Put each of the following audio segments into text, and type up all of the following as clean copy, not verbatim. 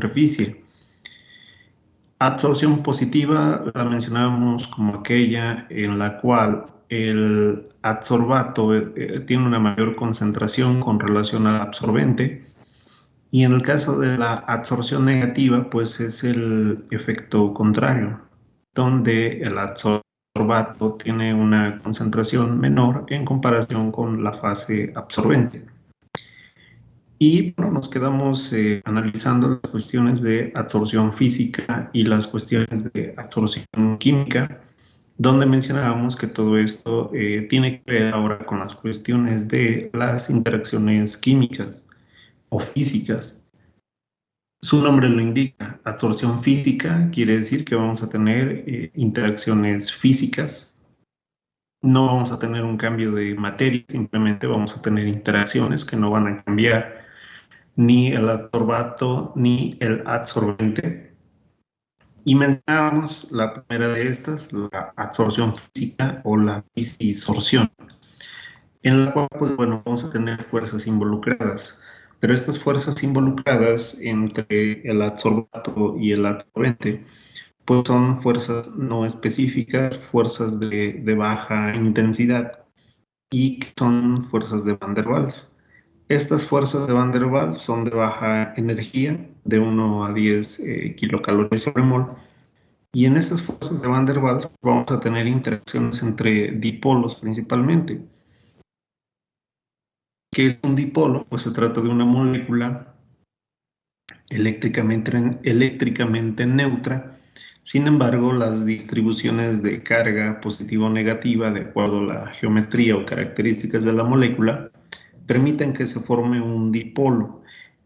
superficie. Absorción positiva la mencionábamos como aquella en la cual el adsorbato tiene una mayor concentración con relación al absorbente, y en el caso de la absorción negativa, pues es el efecto contrario, donde el adsorbato tiene una concentración menor en comparación con la fase absorbente. Y bueno, nos quedamos analizando las cuestiones de absorción física y las cuestiones de absorción química, donde mencionábamos que todo esto tiene que ver ahora con las cuestiones de las interacciones químicas o físicas. Su nombre lo indica, absorción física quiere decir que vamos a tener interacciones físicas. No vamos a tener un cambio de materia, simplemente vamos a tener interacciones que no van a cambiar ni el adsorbato ni el adsorbente. Y mencionábamos la primera de estas, la absorción física o la fisisorción, en la cual, pues bueno, vamos a tener fuerzas involucradas. Pero estas fuerzas involucradas entre el adsorbato y el adsorbente, pues son fuerzas no específicas, fuerzas de baja intensidad, y que son fuerzas de Van der Waals. Estas fuerzas de Van der Waals son de baja energía, de 1 a 10 kilocalorías sobre mol, y en estas fuerzas de Van der Waals vamos a tener interacciones entre dipolos principalmente. ¿Qué es un dipolo? Pues se trata de una molécula eléctricamente neutra. Sin embargo, las distribuciones de carga positiva o negativa, de acuerdo a la geometría o características de la molécula, permiten que se forme un dipolo,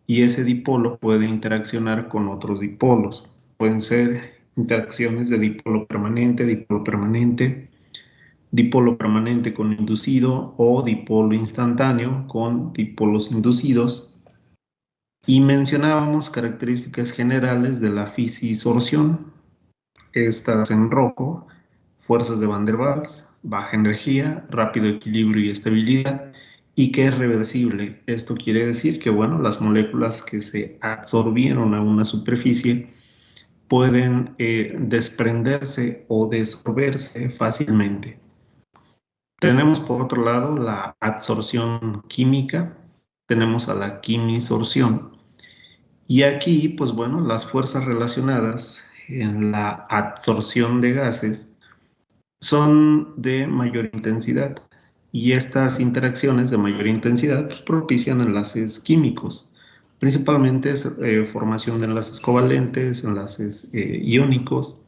y ese dipolo puede interaccionar con otros dipolos. Pueden ser interacciones de dipolo permanente, dipolo permanente con inducido o dipolo instantáneo con dipolos inducidos. Y mencionábamos características generales de la fisisorción. Estas en rojo: fuerzas de Van der Waals, baja energía, rápido equilibrio y estabilidad, y que es reversible. Esto quiere decir que, bueno, las moléculas que se absorbieron a una superficie pueden desprenderse o disolverse fácilmente. Tenemos por otro lado la adsorción química, tenemos a la quimisorción, y aquí, pues bueno, las fuerzas relacionadas en la absorción de gases son de mayor intensidad, y estas interacciones de mayor intensidad pues, propician enlaces químicos, principalmente formación de enlaces covalentes, enlaces iónicos.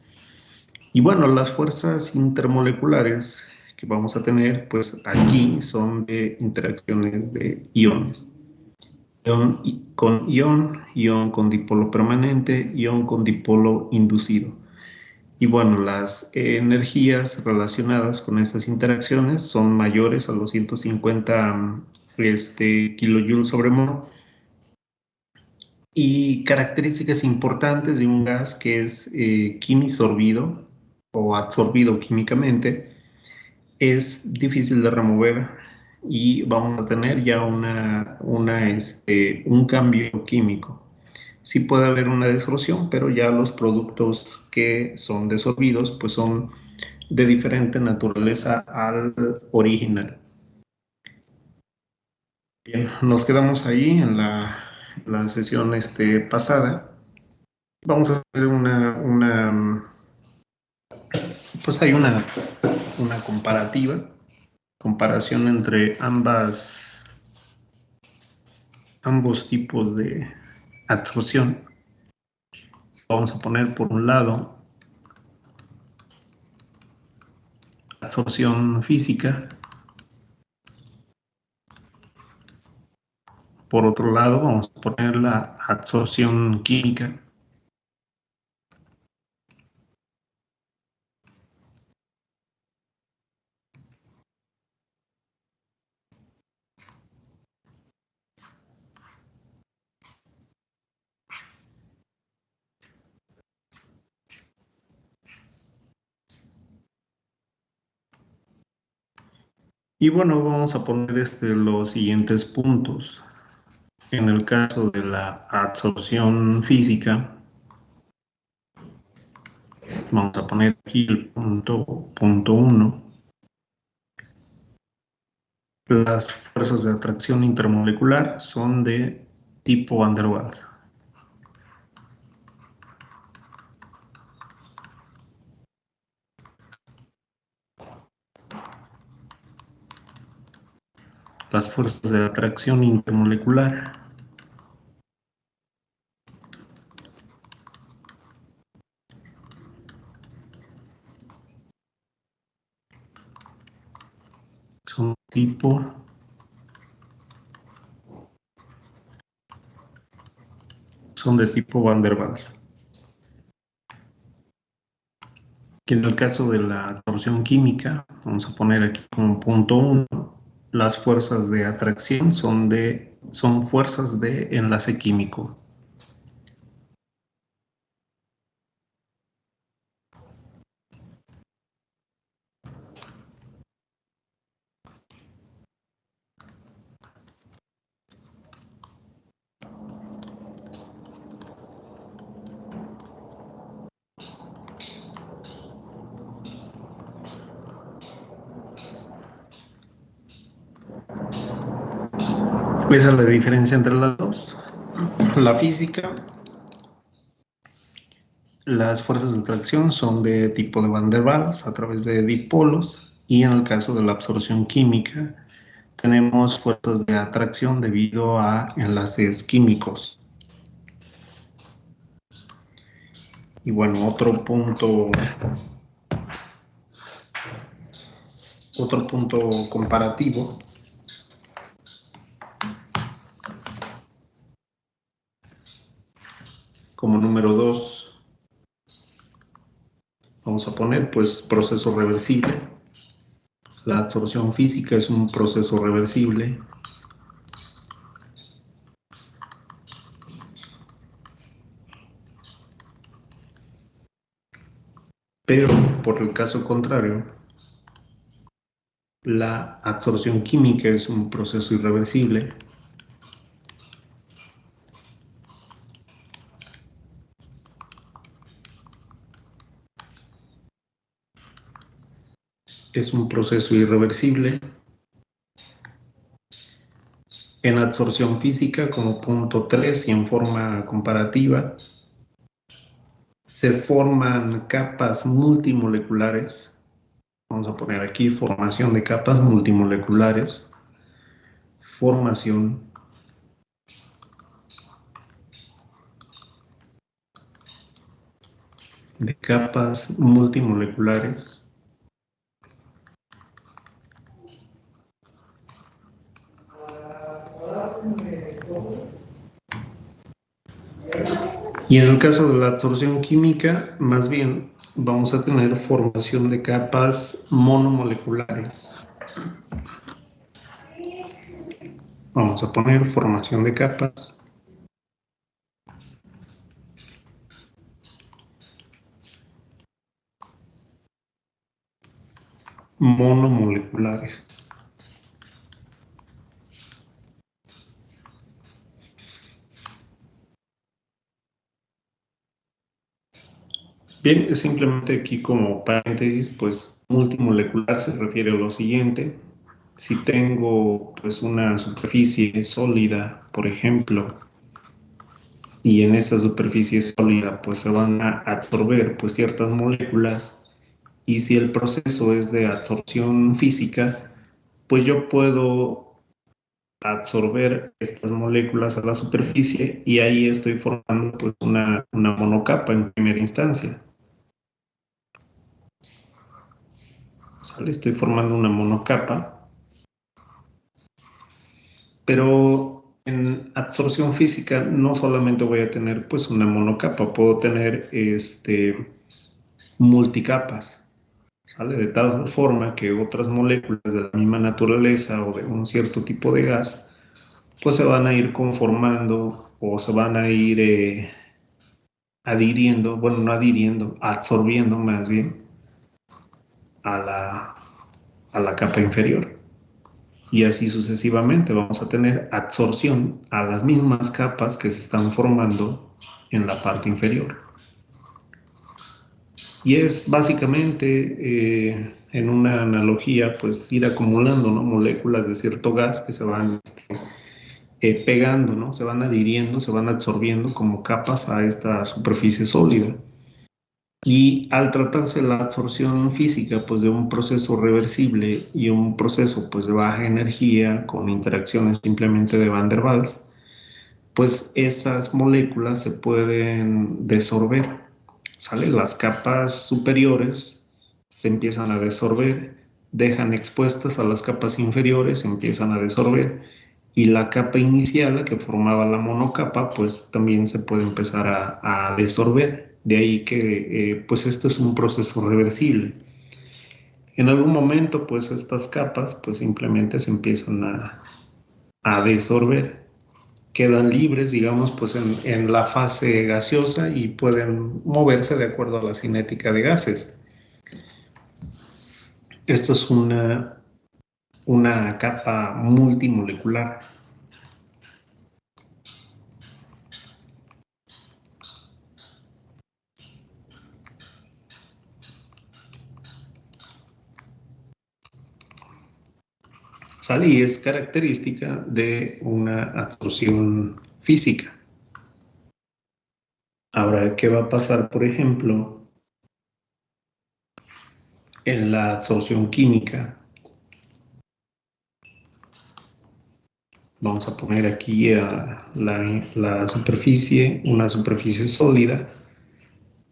Y bueno, las fuerzas intermoleculares que vamos a tener, pues aquí son de interacciones de iones. Ion con ion, ion con dipolo permanente, ion con dipolo inducido. Y bueno, las energías relacionadas con estas interacciones son mayores a los 150 kilojoules sobre mol. Y características importantes de un gas que es quimisorbido o absorbido químicamente: es difícil de remover, y vamos a tener ya un cambio químico. Sí puede haber una disolución, pero ya los productos que son desorbidos pues son de diferente naturaleza al original. Bien, nos quedamos ahí en la sesión pasada. Vamos a hacer pues hay una comparación entre ambos tipos de absorción. Vamos a poner por un lado absorción física, por otro lado vamos a poner la absorción química. Y bueno, vamos a poner los siguientes puntos. En el caso de la absorción física, vamos a poner aquí el punto 1. Las fuerzas de atracción intermolecular son de tipo Van der Waals. Las fuerzas de atracción intermolecular son de tipo Van der Waals. Que en el caso de la absorción química, vamos a poner aquí como punto 1, las fuerzas de atracción son fuerzas de enlace químico. Esa es la diferencia entre las dos. La física, las fuerzas de atracción son de tipo de Van der Waals a través de dipolos, y en el caso de la absorción química tenemos fuerzas de atracción debido a enlaces químicos. Y bueno, otro punto comparativo como número 2, vamos a poner pues proceso reversible. La absorción física es un proceso reversible. Pero por el caso contrario, la absorción química es un proceso irreversible. Es un proceso irreversible. En absorción física, como punto 3 y en forma comparativa, se forman capas multimoleculares. Vamos a poner aquí formación de capas multimoleculares. Formación de capas multimoleculares. Y en el caso de la absorción química, más bien vamos a tener formación de capas monomoleculares. Vamos a poner formación de capas monomoleculares. Bien, simplemente aquí como paréntesis, pues multimolecular se refiere a lo siguiente. Si tengo pues una superficie sólida, por ejemplo, y en esa superficie sólida pues se van a absorber pues ciertas moléculas, y si el proceso es de absorción física, pues yo puedo absorber estas moléculas a la superficie y ahí estoy formando pues una monocapa en primera instancia. ¿Sale? Estoy formando una monocapa, pero en absorción física no solamente voy a tener pues una monocapa, puedo tener multicapas, ¿sale? De tal forma que otras moléculas de la misma naturaleza o de un cierto tipo de gas pues se van a ir conformando o se van a ir adhiriendo, bueno, no adhiriendo, absorbiendo más bien a la capa inferior. Y así sucesivamente vamos a tener adsorción a las mismas capas que se están formando en la parte inferior. Y es básicamente, en una analogía, pues ir acumulando, ¿no?, moléculas de cierto gas que se van pegando, ¿no?, se van adhiriendo, se van absorbiendo como capas a esta superficie sólida. Y al tratarse la absorción física, pues de un proceso reversible y un proceso pues de baja energía con interacciones simplemente de Van der Waals, pues esas moléculas se pueden desorber, ¿sale? Las capas superiores se empiezan a desorber, dejan expuestas a las capas inferiores, se empiezan a desorber, y la capa inicial, la que formaba la monocapa, pues también se puede empezar a desorber. De ahí que pues esto es un proceso reversible. En algún momento pues estas capas pues simplemente se empiezan a desorber, quedan libres, digamos, pues en la fase gaseosa y pueden moverse de acuerdo a la cinética de gases. Esto es una capa multimolecular. ¿Sale? Y es característica de una absorción física. Ahora, ¿qué va a pasar, por ejemplo, en la absorción química? Vamos a poner aquí la superficie, una superficie sólida.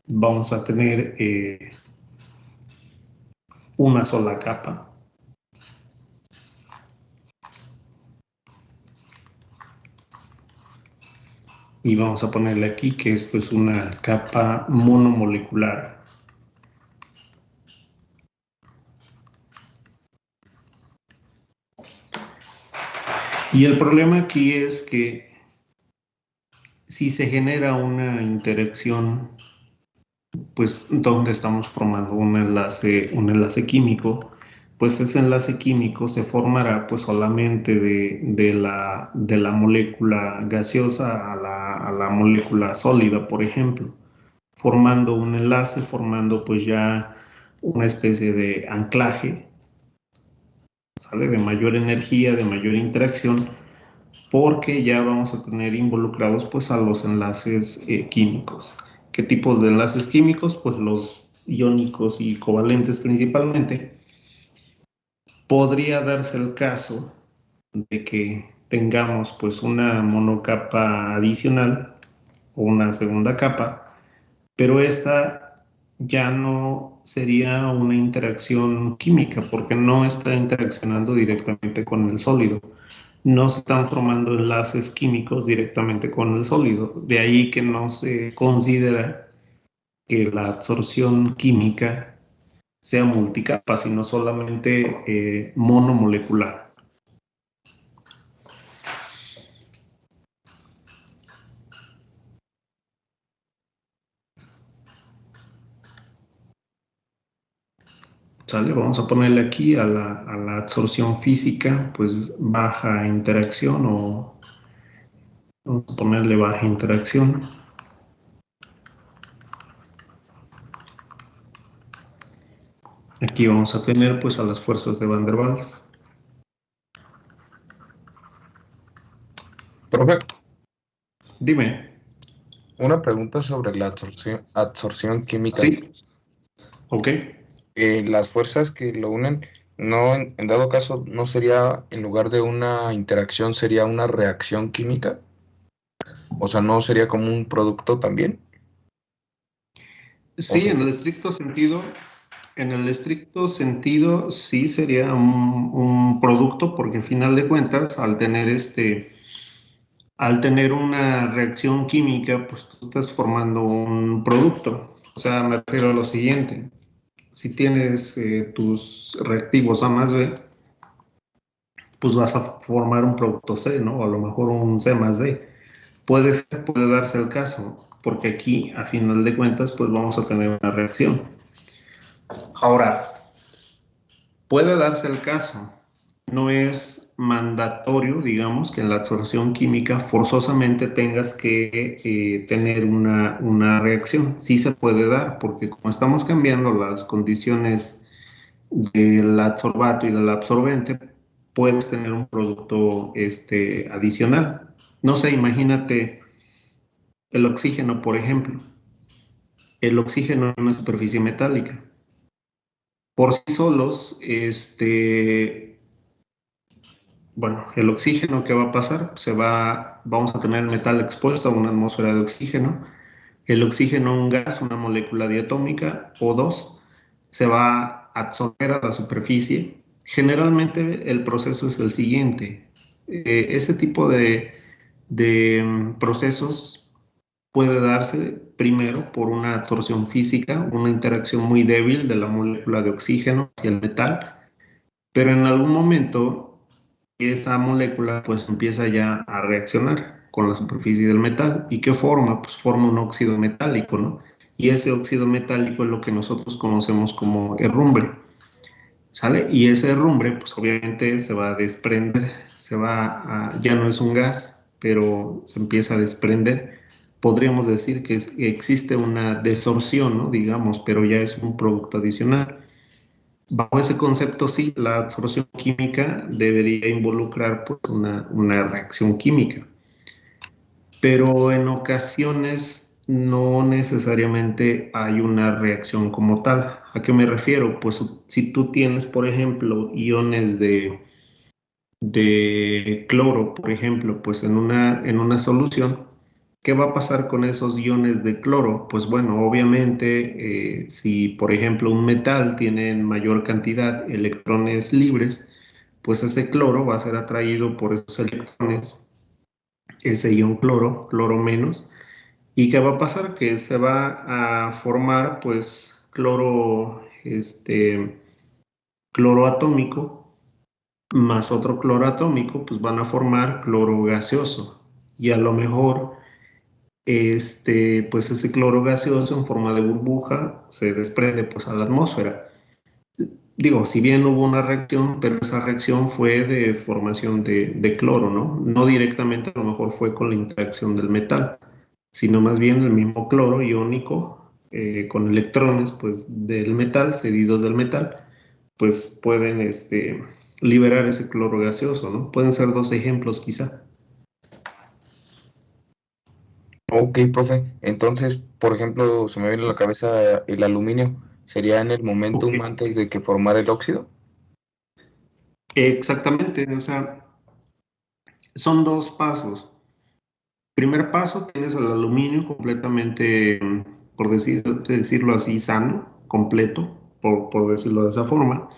Vamos a tener una sola capa. Y vamos a ponerle aquí que esto es una capa monomolecular. Y el problema aquí es que si se genera una interacción, pues donde estamos formando un enlace químico, pues ese enlace químico se formará pues solamente de la molécula gaseosa a la molécula sólida, por ejemplo, formando un enlace, formando pues ya una especie de anclaje, ¿sale?, de mayor energía, de mayor interacción, porque ya vamos a tener involucrados pues a los enlaces químicos. ¿Qué tipos de enlaces químicos? Pues los iónicos y covalentes principalmente. Podría darse el caso de que tengamos pues una monocapa adicional o una segunda capa, pero esta ya no sería una interacción química porque no está interaccionando directamente con el sólido. No se están formando enlaces químicos directamente con el sólido. De ahí que no se considera que la absorción química sea multicapa, sino solamente monomolecular. ¿Sale? Vamos a ponerle aquí a la absorción física, pues baja interacción, o vamos a ponerle baja interacción. Aquí vamos a tener pues a las fuerzas de Van der Waals. Profe, Dime. una pregunta sobre la absorción química. Sí, ok. Las fuerzas que lo unen, no, en dado caso, ¿no sería, en lugar de una interacción, sería una reacción química? O sea, ¿no sería como un producto también? ¿O Sí, sería? en el estricto sentido sí sería un producto, porque al final de cuentas, al tener una reacción química, pues tú estás formando un producto. O sea, me refiero a lo siguiente: si tienes tus reactivos A más B, pues vas a formar un producto C, ¿no? O a lo mejor un C más D. Puede darse el caso, porque aquí, a final de cuentas, pues vamos a tener una reacción. Ahora, puede darse el caso no es mandatorio, digamos, que en la absorción química forzosamente tengas que tener una reacción. Sí se puede dar, porque como estamos cambiando las condiciones del adsorbato y del absorbente, puedes tener un producto adicional. No sé, imagínate el oxígeno, por ejemplo. El oxígeno en una superficie metálica. Por sí solos, bueno, el oxígeno, ¿qué va a pasar? Vamos a tener el metal expuesto a una atmósfera de oxígeno. El oxígeno, un gas, una molécula diatómica, O2, se va a absorber a la superficie. Generalmente el proceso es el siguiente. Ese tipo de procesos puede darse primero por una absorción física, una interacción muy débil de la molécula de oxígeno hacia el metal, pero en algún momento esa molécula pues empieza ya a reaccionar con la superficie del metal. ¿Y qué forma? Pues forma un óxido metálico, ¿no? Y ese óxido metálico es lo que nosotros conocemos como herrumbre, ¿sale? Y ese herrumbre pues obviamente se va a desprender, ya no es un gas, pero se empieza a desprender. Podríamos decir que existe una desorción, ¿no? Digamos, pero ya es un producto adicional. Bajo ese concepto, sí, la absorción química debería involucrar pues, una reacción química, pero en ocasiones no necesariamente hay una reacción como tal. ¿A qué me refiero? Pues si tú tienes, por ejemplo, iones de cloro, por ejemplo, pues en una solución, ¿qué va a pasar con esos iones de cloro? Pues bueno, obviamente, si por ejemplo un metal tiene en mayor cantidad electrones libres, pues ese cloro va a ser atraído por esos electrones, ese ion cloro, cloro menos, ¿y qué va a pasar? Que se va a formar pues cloro atómico más otro cloro atómico, pues van a formar cloro gaseoso. Y a lo mejor, pues ese cloro gaseoso en forma de burbuja se desprende pues a la atmósfera. Digo, si bien hubo una reacción, pero esa reacción fue de formación de cloro, ¿no? No directamente a lo mejor fue con la interacción del metal, sino más bien el mismo cloro iónico con electrones pues del metal, cedidos del metal, pues pueden liberar ese cloro gaseoso, ¿no? Pueden ser dos ejemplos quizá. Ok, profe. Entonces, por ejemplo, se me viene a la cabeza el aluminio. ¿Sería en el Ok. momentum antes de que formara el óxido? Exactamente, o sea, son dos pasos. Primer paso, tienes el aluminio completamente, decirlo así, sano, completo, por decirlo de esa forma.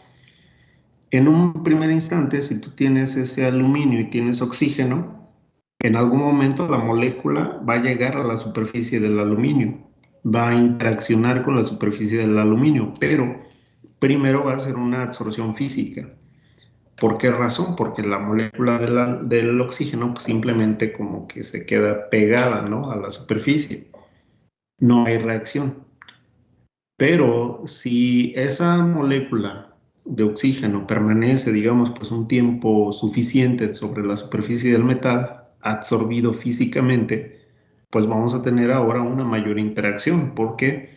En un primer instante, si tú tienes ese aluminio y tienes oxígeno, en algún momento la molécula va a llegar a la superficie del aluminio, va a interaccionar con la superficie del aluminio, pero primero va a ser una absorción física. ¿Por qué razón? Porque la molécula del oxígeno pues, simplemente como que se queda pegada, ¿no? A la superficie. No hay reacción. Pero si esa molécula de oxígeno permanece, digamos, pues un tiempo suficiente sobre la superficie del metal, absorbido físicamente, pues vamos a tener ahora una mayor interacción, porque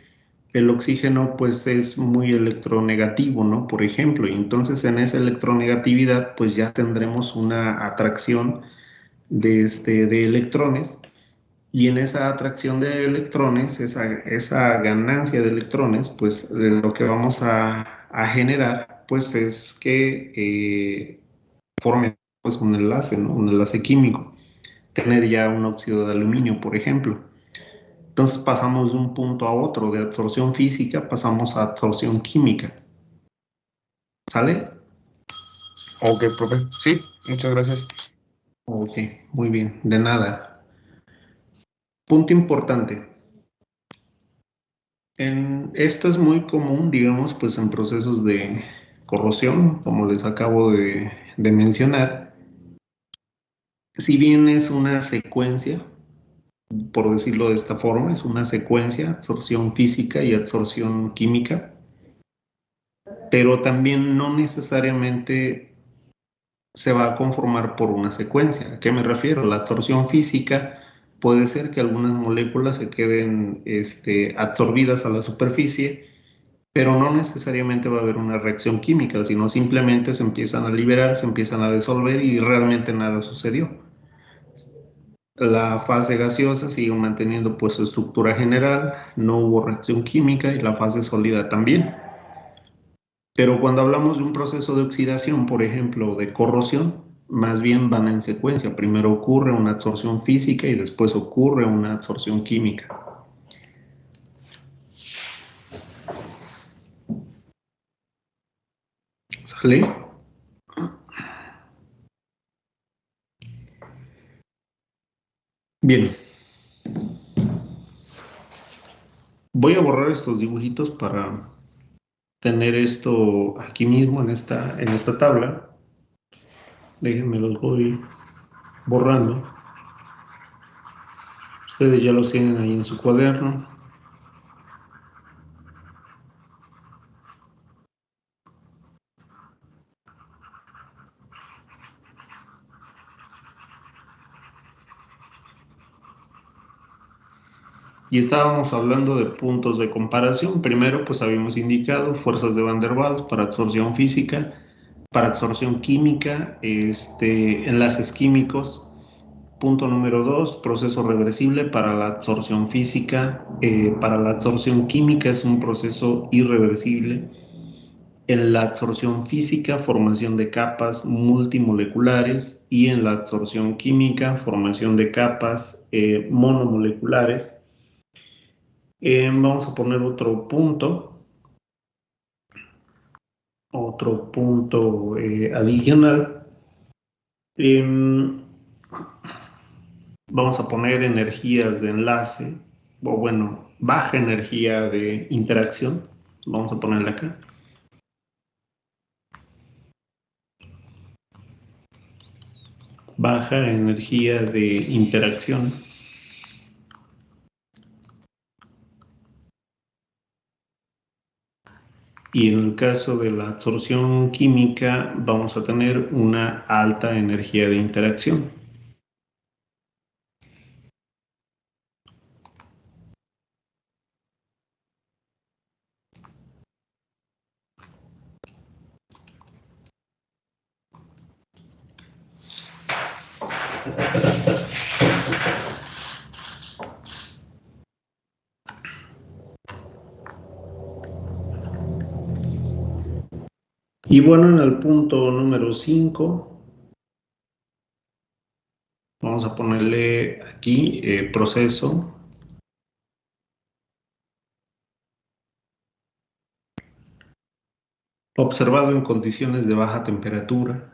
el oxígeno pues es muy electronegativo, ¿no? Por ejemplo, y entonces en esa electronegatividad pues ya tendremos una atracción de electrones, y en esa atracción de electrones, esa ganancia de electrones, pues lo que vamos a generar, pues es que forme pues, un enlace, ¿no? Un enlace químico. Tener ya un óxido de aluminio, por ejemplo. Entonces pasamos de un punto a otro, de absorción física, pasamos a absorción química. ¿Sale? Ok, profe. Sí, muchas gracias. Ok, muy bien, de nada. Punto importante. Esto es muy común, digamos, pues en procesos de corrosión, como les acabo de mencionar. Si bien es una secuencia, por decirlo de esta forma, es una secuencia, absorción física y absorción química, pero también no necesariamente se va a conformar por una secuencia. ¿A qué me refiero? La absorción física puede ser que algunas moléculas se queden absorbidas a la superficie, pero no necesariamente va a haber una reacción química, sino simplemente se empiezan a liberar, se empiezan a disolver y realmente nada sucedió. La fase gaseosa sigue manteniendo pues su estructura general, no hubo reacción química y la fase sólida también. Pero cuando hablamos de un proceso de oxidación, por ejemplo, de corrosión, más bien van en secuencia. Primero ocurre una absorción física y después ocurre una absorción química. ¿Sale? Bien. Voy a borrar estos dibujitos para tener esto aquí mismo en esta tabla. Déjenme los voy borrando. Ustedes ya los tienen ahí en su cuaderno. Y estábamos hablando de puntos de comparación. Primero, pues habíamos indicado fuerzas de Van der Waals para absorción física, para absorción química, enlaces químicos. Punto número 2, proceso reversible para la absorción física. Para la absorción química es un proceso irreversible. En la absorción física, formación de capas multimoleculares, y en la absorción química, formación de capas monomoleculares. Vamos a poner otro punto adicional. Vamos a poner energías de enlace, o bueno, baja energía de interacción. Vamos a ponerla acá. Baja energía de interacción. Y en el caso de la absorción química vamos a tener una alta energía de interacción. Y bueno, en el punto número 5, vamos a ponerle aquí proceso observado en condiciones de baja temperatura.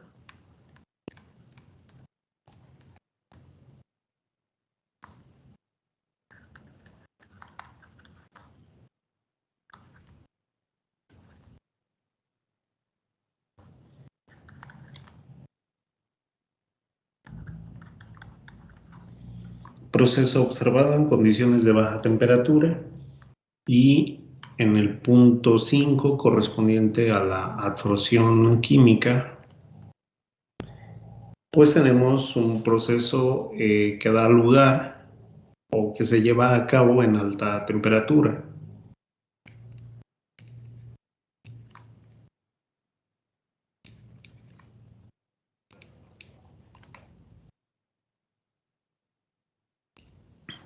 Proceso observado en condiciones de baja temperatura. Y en el punto 5, correspondiente a la absorción química, pues tenemos un proceso que da lugar o que se lleva a cabo en alta temperatura.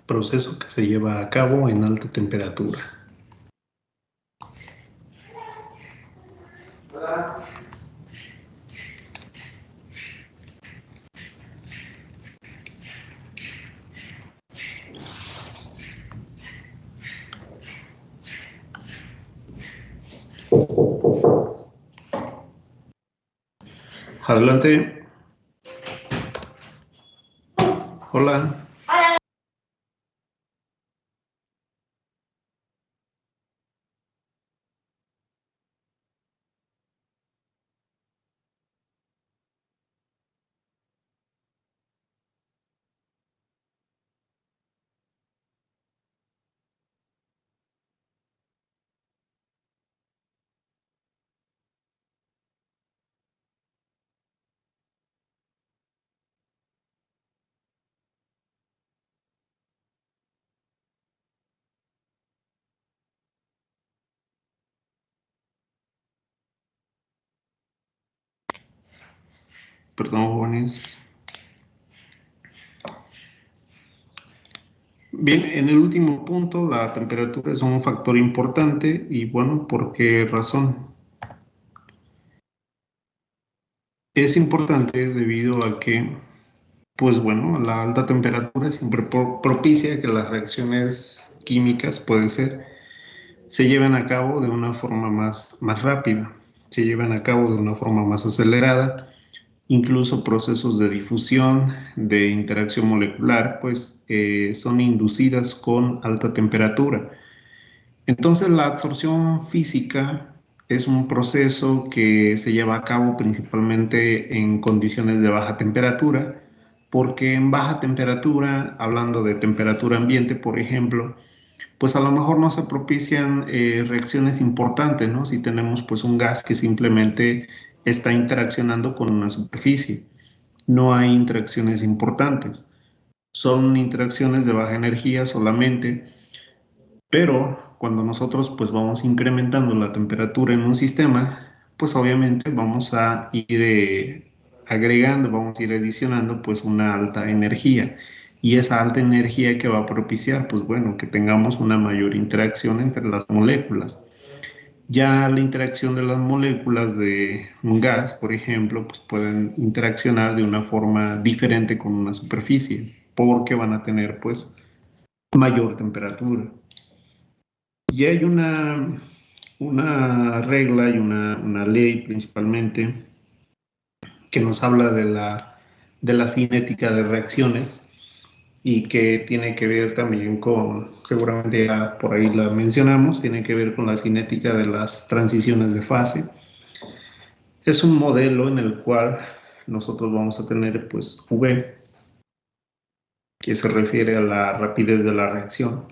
Proceso que se lleva a cabo en alta temperatura. Adelante. Hola. Perdón, jóvenes. Bien, en el último punto, la temperatura es un factor importante y bueno, ¿por qué razón? Es importante debido a que, pues bueno, la alta temperatura siempre propicia que las reacciones químicas, puede ser, se lleven a cabo de una forma más rápida, se lleven a cabo de una forma más acelerada. Incluso procesos de difusión, de interacción molecular, pues son inducidas con alta temperatura. Entonces la absorción física es un proceso que se lleva a cabo principalmente en condiciones de baja temperatura, porque en baja temperatura, hablando de temperatura ambiente, por ejemplo, pues a lo mejor no se propician reacciones importantes, ¿no? Si tenemos pues un gas que simplemente está interaccionando con una superficie, no hay interacciones importantes, son interacciones de baja energía solamente, pero cuando nosotros pues vamos incrementando la temperatura en un sistema, pues obviamente vamos a ir agregando, vamos a ir adicionando pues una alta energía. Y esa alta energía que va a propiciar, pues bueno, que tengamos una mayor interacción entre las moléculas. Ya la interacción de las moléculas de un gas, por ejemplo, pues pueden interaccionar de una forma diferente con una superficie, porque van a tener pues mayor temperatura. Y hay una regla y una ley principalmente que nos habla de la cinética de reacciones y que tiene que ver también con, seguramente ya por ahí la mencionamos, tiene que ver con la cinética de las transiciones de fase. Es un modelo en el cual nosotros vamos a tener pues V, que se refiere a la rapidez de la reacción.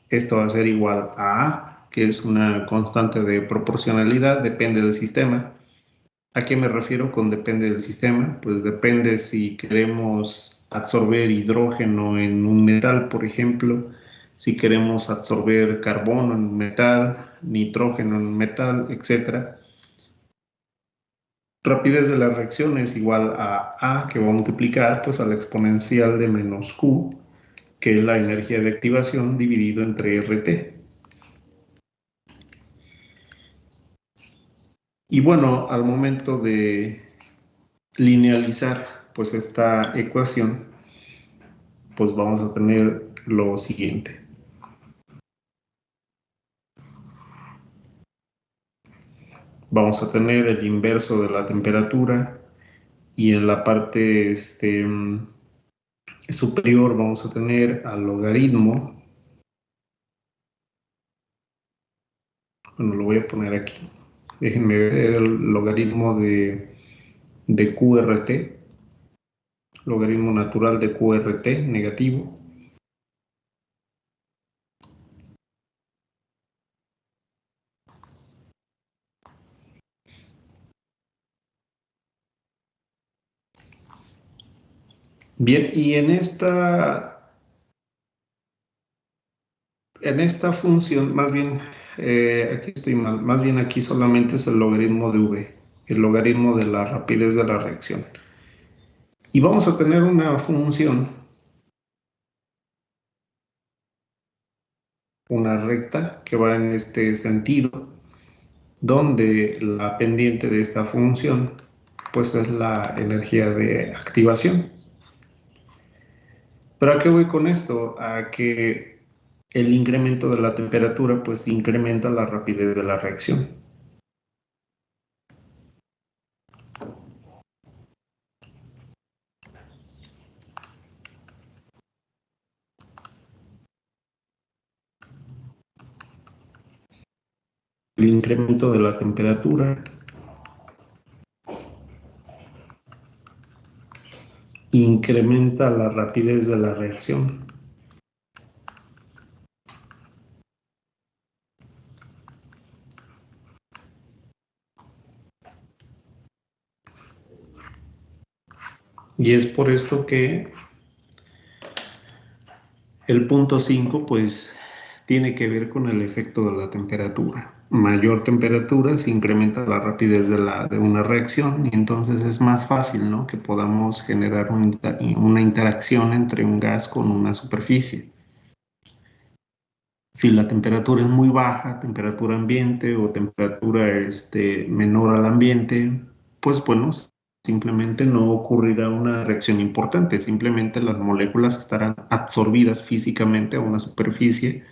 Esto va a ser igual a A, que es una constante de proporcionalidad, depende del sistema. ¿A qué me refiero con depende del sistema? Pues depende si queremos absorber hidrógeno en un metal, por ejemplo, si queremos absorber carbono en un metal, nitrógeno en un metal, etc. Rapidez de la reacción es igual a A, que va a multiplicar pues, a la exponencial de menos Q, que es la energía de activación dividido entre RT. Y bueno, al momento de linealizar pues esta ecuación, pues vamos a tener lo siguiente. Vamos a tener el inverso de la temperatura y en la parte superior vamos a tener al logaritmo. Bueno, lo voy a poner aquí. Déjenme ver el logaritmo de QRT, logaritmo natural de QRT negativo. Bien, y en esta función, más bien, aquí estoy mal, más bien aquí solamente es el logaritmo de V, el logaritmo de la rapidez de la reacción. Y vamos a tener una función, una recta que va en este sentido, donde la pendiente de esta función, pues es la energía de activación. ¿Pero a qué voy con esto? A que el incremento de la temperatura, pues incrementa la rapidez de la reacción. El incremento de la temperatura incrementa la rapidez de la reacción. Y es por esto que el punto 5 pues tiene que ver con el efecto de la temperatura. mayor temperatura se incrementa la rapidez de una reacción y entonces es más fácil, ¿no?, que podamos generar una interacción entre un gas con una superficie. Si la temperatura es muy baja, temperatura ambiente o temperatura menor al ambiente, pues bueno, simplemente no ocurrirá una reacción importante, simplemente las moléculas estarán absorbidas físicamente a una superficie,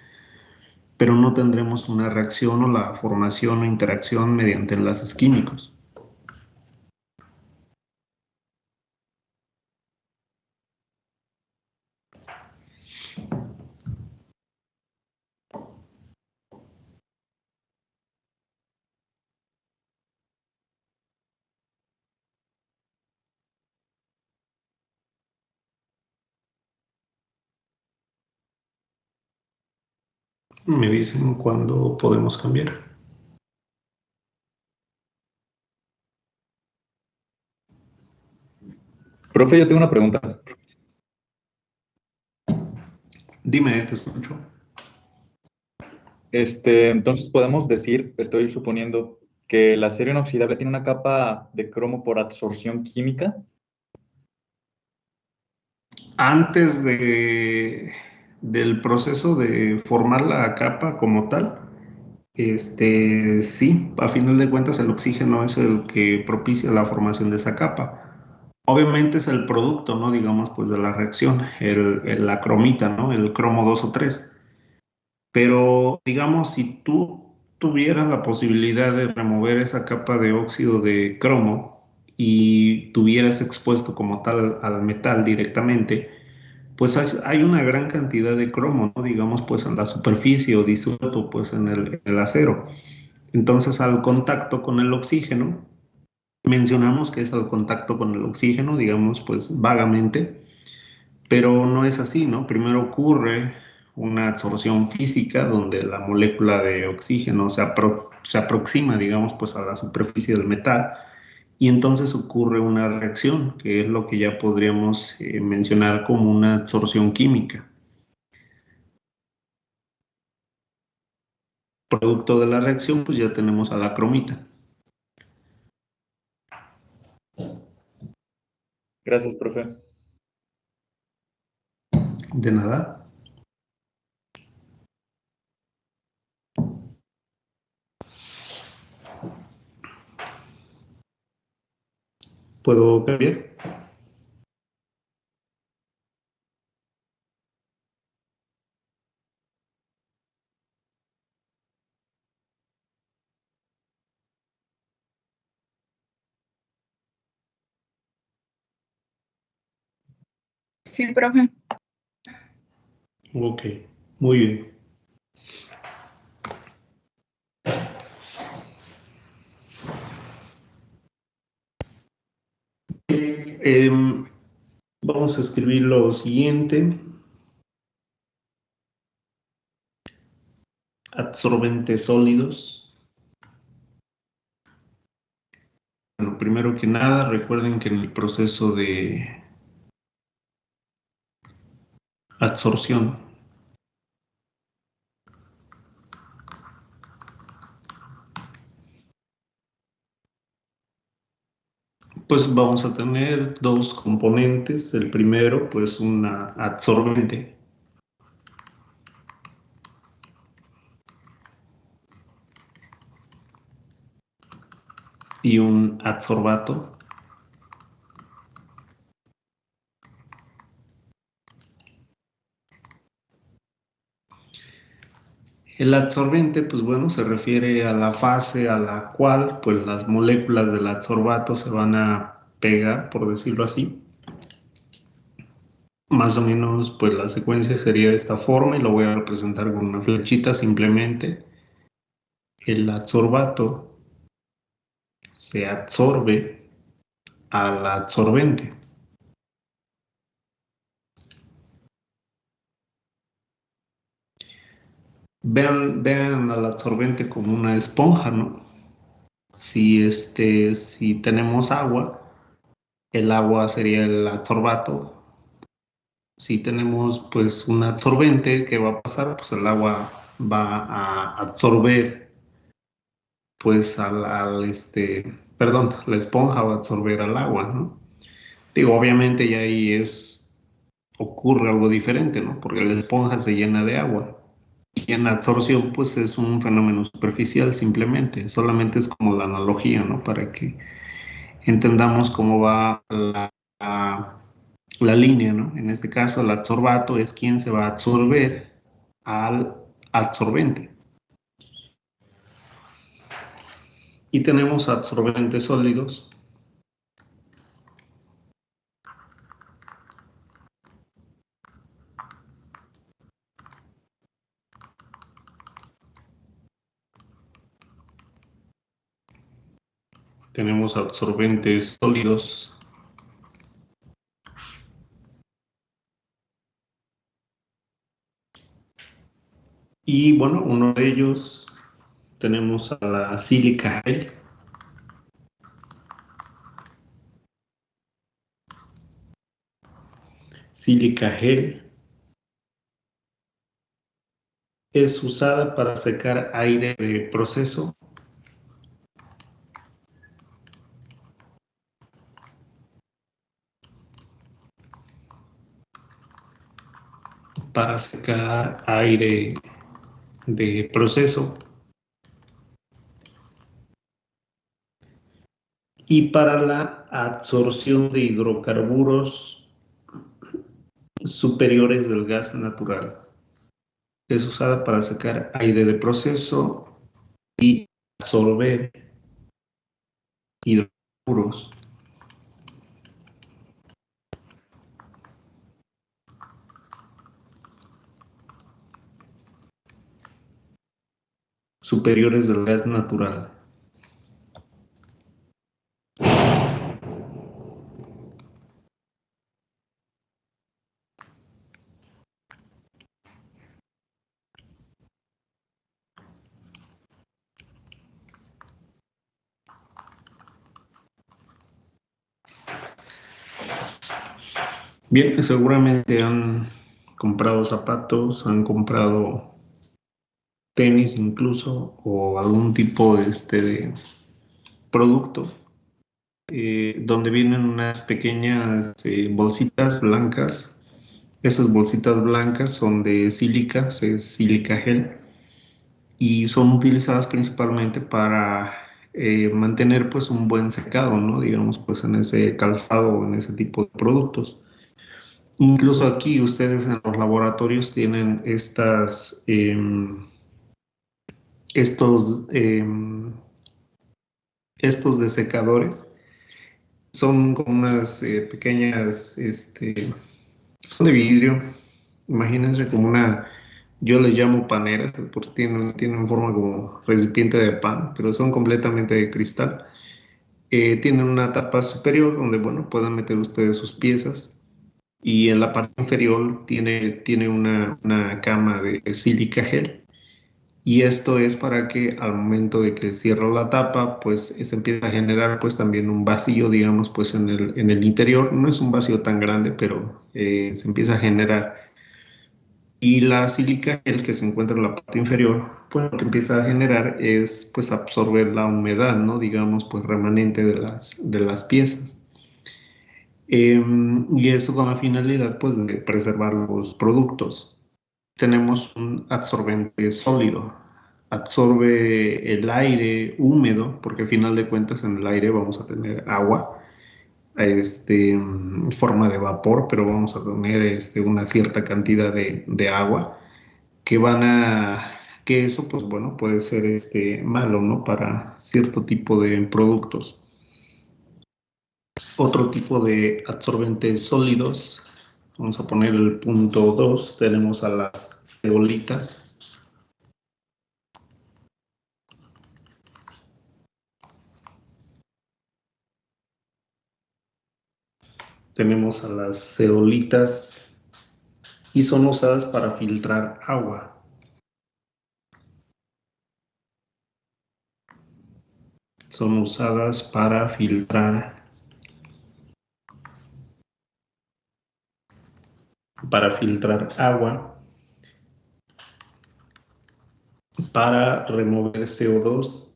pero no tendremos una reacción o la formación o interacción mediante enlaces químicos. Me dicen cuándo podemos cambiar. Profe, yo tengo una pregunta. Dime, te escucho. Entonces podemos decir, estoy suponiendo, que el acero inoxidable tiene una capa de cromo por absorción química. Antes del proceso de formar la capa como tal, sí, a final de cuentas el oxígeno es el que propicia la formación de esa capa. Obviamente es el producto, ¿no? Digamos, pues de la reacción, la cromita, ¿no? El cromo 2 o 3. Pero, digamos, si tú tuvieras la posibilidad de remover esa capa de óxido de cromo y tuvieras expuesto como tal al metal directamente, pues hay una gran cantidad de cromo, ¿no? Digamos, pues en la superficie o disuelto, pues en el acero. Entonces, al contacto con el oxígeno, mencionamos que es al contacto con el oxígeno, digamos, pues vagamente, pero no es así, ¿no? Primero ocurre una absorción física donde la molécula de oxígeno se aproxima, digamos, pues a la superficie del metal y entonces ocurre una reacción, que es lo que ya podríamos mencionar como una absorción química. Producto de la reacción, pues ya tenemos a la cromita. Gracias, profe. De nada. ¿Puedo cambiar? Sí, profe. Ok, muy bien. Vamos a escribir lo siguiente. Absorbentes sólidos. Bueno, primero que nada, recuerden que en el proceso de absorción pues vamos a tener dos componentes. El primero, pues una absorbente. Y un adsorbato. El adsorbente, pues bueno, se refiere a la fase a la cual pues las moléculas del adsorbato se van a pegar, por decirlo así. Más o menos, pues la secuencia sería de esta forma y lo voy a representar con una flechita simplemente. El adsorbato se absorbe al adsorbente. Vean al absorbente como una esponja, ¿no? Si tenemos agua, el agua sería el adsorbato. Si tenemos pues un absorbente, ¿qué va a pasar? Pues el agua va a absorber pues perdón, la esponja va a absorber al agua, ¿no? Digo, obviamente ya ahí ocurre algo diferente, ¿no? Porque la esponja se llena de agua. Y en absorción, pues es un fenómeno superficial simplemente, solamente es como la analogía, ¿no? Para que entendamos cómo va la línea, ¿no? En este caso, el adsorbato es quien se va a absorber al absorbente. Y tenemos absorbentes sólidos. Tenemos absorbentes sólidos. Y bueno, uno de ellos tenemos a la sílica gel. Sílica gel es usada para secar aire de proceso. Para secar aire de proceso. Y para la absorción de hidrocarburos superiores del gas natural. Es usada para sacar aire de proceso y absorber hidrocarburos. Superiores del gas natural. Bien, seguramente han comprado zapatos, han comprado tenis incluso, o algún tipo de producto, donde vienen unas pequeñas bolsitas blancas. Esas bolsitas blancas son de sílica, es sílica gel, y son utilizadas principalmente para mantener pues un buen secado, ¿no? Digamos, pues en ese calzado o en ese tipo de productos. Incluso aquí ustedes en los laboratorios tienen estos, estos desecadores. Son como unas pequeñas, son de vidrio. Imagínense como yo les llamo paneras, porque tienen forma como recipiente de pan, pero son completamente de cristal. Tienen una tapa superior donde, bueno, pueden meter ustedes sus piezas. Y en la parte inferior tiene una cama de sílica gel. Y esto es para que al momento de que cierra la tapa, pues se empieza a generar pues también un vacío, digamos, pues en el interior. No es un vacío tan grande, pero se empieza a generar. Y la sílica gel que se encuentra en la parte inferior, pues lo que empieza a generar es pues absorber la humedad, ¿no? Digamos, pues remanente de las piezas. Y eso con la finalidad pues de preservar los productos. Tenemos un absorbente sólido. Absorbe el aire húmedo, porque al final de cuentas en el aire vamos a tener agua, en forma de vapor, pero vamos a tener una cierta cantidad de agua que que eso pues bueno puede ser malo, ¿no? Para cierto tipo de productos. Otro tipo de absorbentes sólidos, vamos a poner el punto 2, tenemos a las zeolitas. Tenemos a las zeolitas y son usadas para filtrar agua. Son usadas para filtrar agua, para remover CO2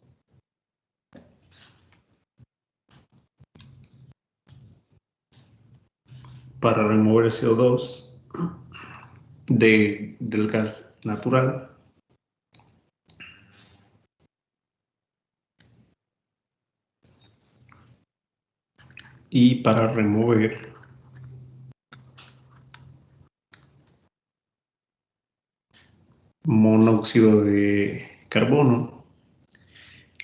para remover CO2 del gas natural. Y para remover monóxido de carbono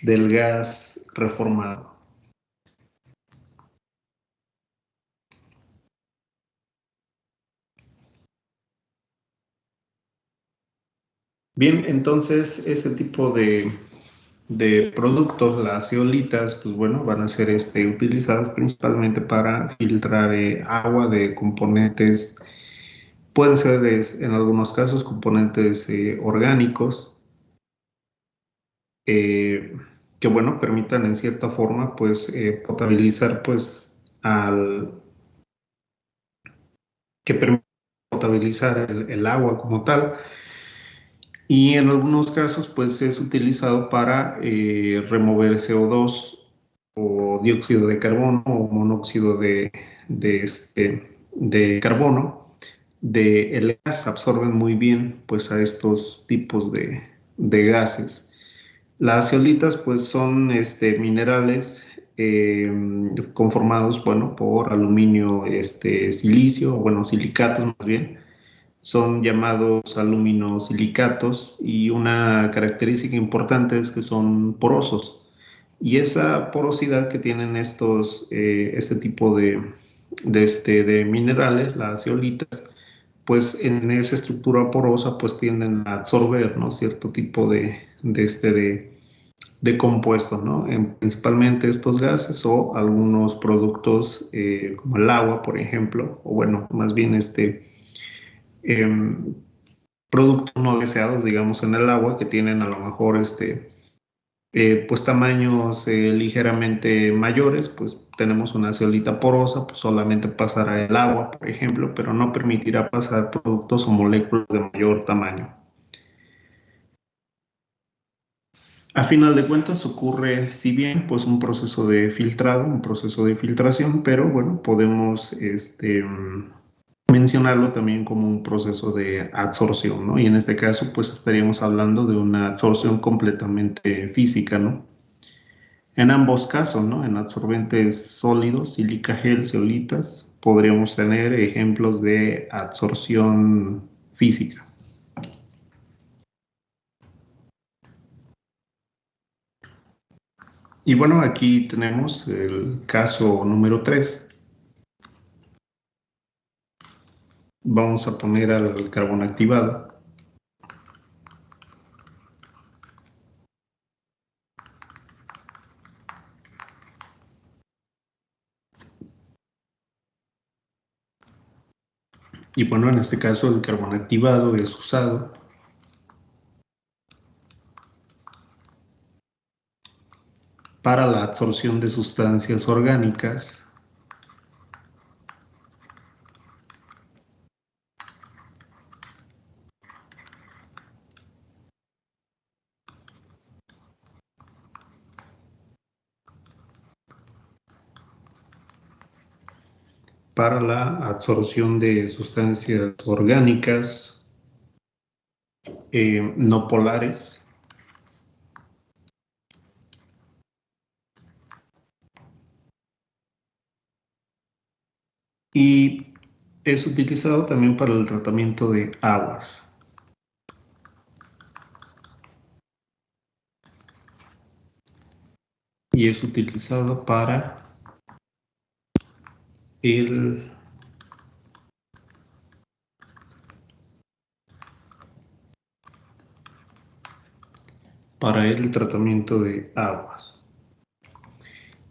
del gas reformado. Bien, entonces ese tipo de productos, las zeolitas, pues bueno, van a ser utilizadas principalmente para filtrar agua de componentes, pueden ser en algunos casos componentes orgánicos, que bueno, permitan en cierta forma pues potabilizar pues que permita potabilizar el agua como tal. Y en algunos casos, pues es utilizado para remover CO2 o dióxido de carbono o monóxido de carbono. El gas absorben muy bien pues a estos tipos de gases. Las zeolitas pues son minerales conformados, bueno, por aluminio, silicio, bueno, silicatos más bien, son llamados aluminosilicatos y una característica importante es que son porosos. Y esa porosidad que tienen este tipo de minerales, las zeolitas, pues en esa estructura porosa pues tienden a absorber, ¿no?, cierto tipo de compuestos, ¿no? Principalmente estos gases o algunos productos como el agua, por ejemplo, o bueno, más bien em, productos no deseados, digamos, en el agua que tienen a lo mejor pues tamaños ligeramente mayores, pues tenemos una zeolita porosa, pues solamente pasará el agua, por ejemplo, pero no permitirá pasar productos o moléculas de mayor tamaño. A final de cuentas ocurre, si bien, pues un proceso de filtrado, un proceso de filtración, pero bueno, podemos mencionarlo también como un proceso de absorción, ¿no? Y en este caso, pues estaríamos hablando de una absorción completamente física, ¿no? En ambos casos, ¿no? En absorbentes sólidos, sílica gel, zeolitas, podríamos tener ejemplos de absorción física. Y bueno, aquí tenemos el caso número 3. Vamos a poner al carbón activado. Y bueno, en este caso el carbón activado es usado para la absorción de sustancias orgánicas para la absorción de sustancias orgánicas no polares y es utilizado también para el tratamiento de aguas. Y es utilizado para el tratamiento de aguas.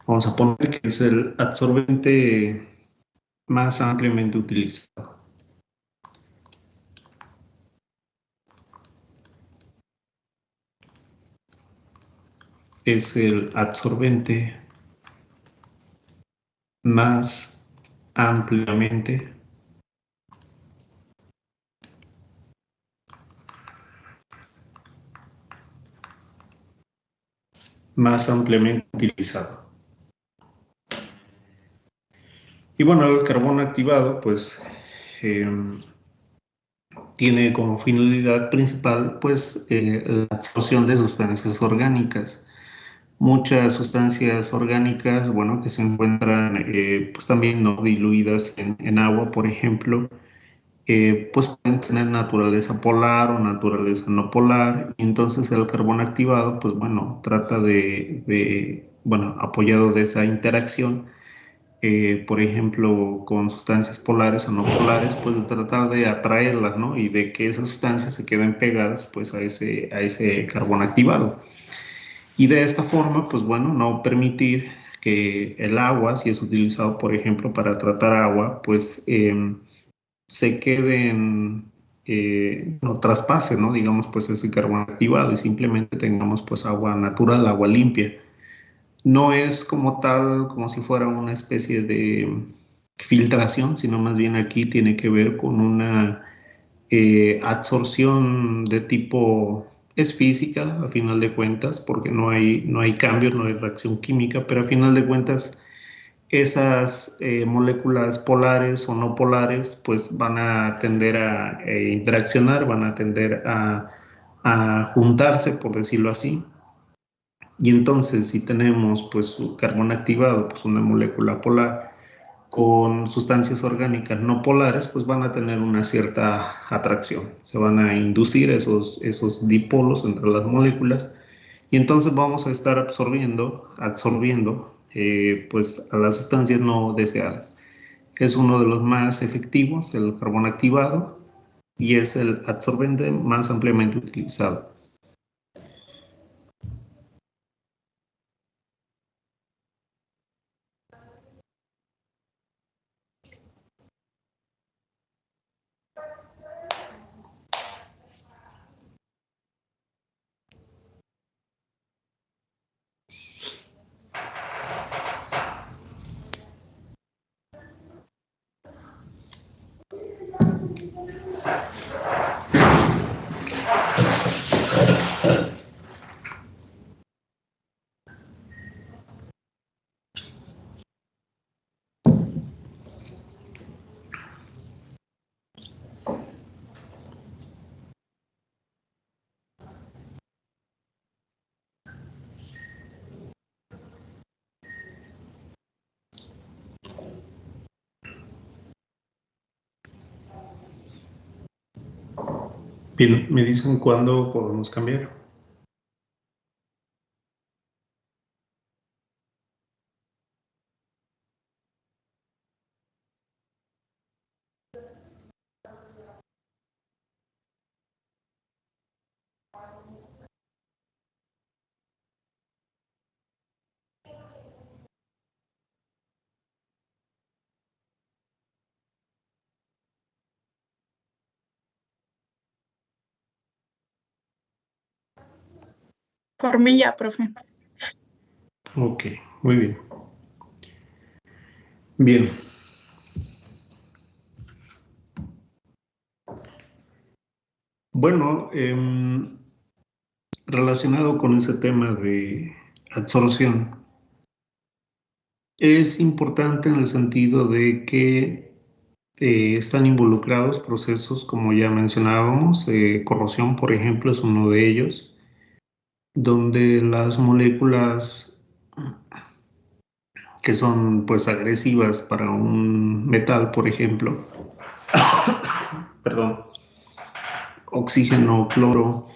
Vamos a poner que es el absorbente más ampliamente utilizado. Es el absorbente más ampliamente utilizado. Y bueno, el carbono activado, pues, tiene como finalidad principal, pues, la absorción de sustancias orgánicas. Muchas sustancias orgánicas, bueno, que se encuentran, pues, también no diluidas en agua, por ejemplo, pues pueden tener naturaleza polar o naturaleza no polar, y entonces el carbono activado, pues bueno, trata bueno, apoyado de esa interacción, por ejemplo, con sustancias polares o no polares, pues de tratar de atraerlas, ¿no? Y de que esas sustancias se queden pegadas, pues a ese carbono activado. Y de esta forma, pues bueno, no permitir que el agua, si es utilizado, por ejemplo, para tratar agua, pues se queden, no traspase, ¿no? Digamos, pues ese carbono activado y simplemente tengamos pues agua natural, agua limpia. No es como tal, como si fuera una especie de filtración, sino más bien aquí tiene que ver con una absorción de tipo, es física a final de cuentas, porque no hay cambios, no hay reacción química, pero a final de cuentas esas moléculas polares o no polares pues van a tender a interaccionar, van a tender a juntarse, por decirlo así. Y entonces si tenemos pues su carbono activado, pues una molécula polar con sustancias orgánicas no polares, pues van a tener una cierta atracción. Se van a inducir esos dipolos entre las moléculas y entonces vamos a estar absorbiendo pues a las sustancias no deseadas. Es uno de los más efectivos, el carbono activado, y es el absorbente más ampliamente utilizado. Bien, me dicen cuándo podemos cambiar. Por mí ya, profe. Ok, muy bien. Bien. Bueno, relacionado con ese tema de absorción, es importante en el sentido de que están involucrados procesos, como ya mencionábamos, corrosión, por ejemplo, es uno de ellos, donde las moléculas que son pues agresivas para un metal, por ejemplo, perdón, oxígeno, cloro,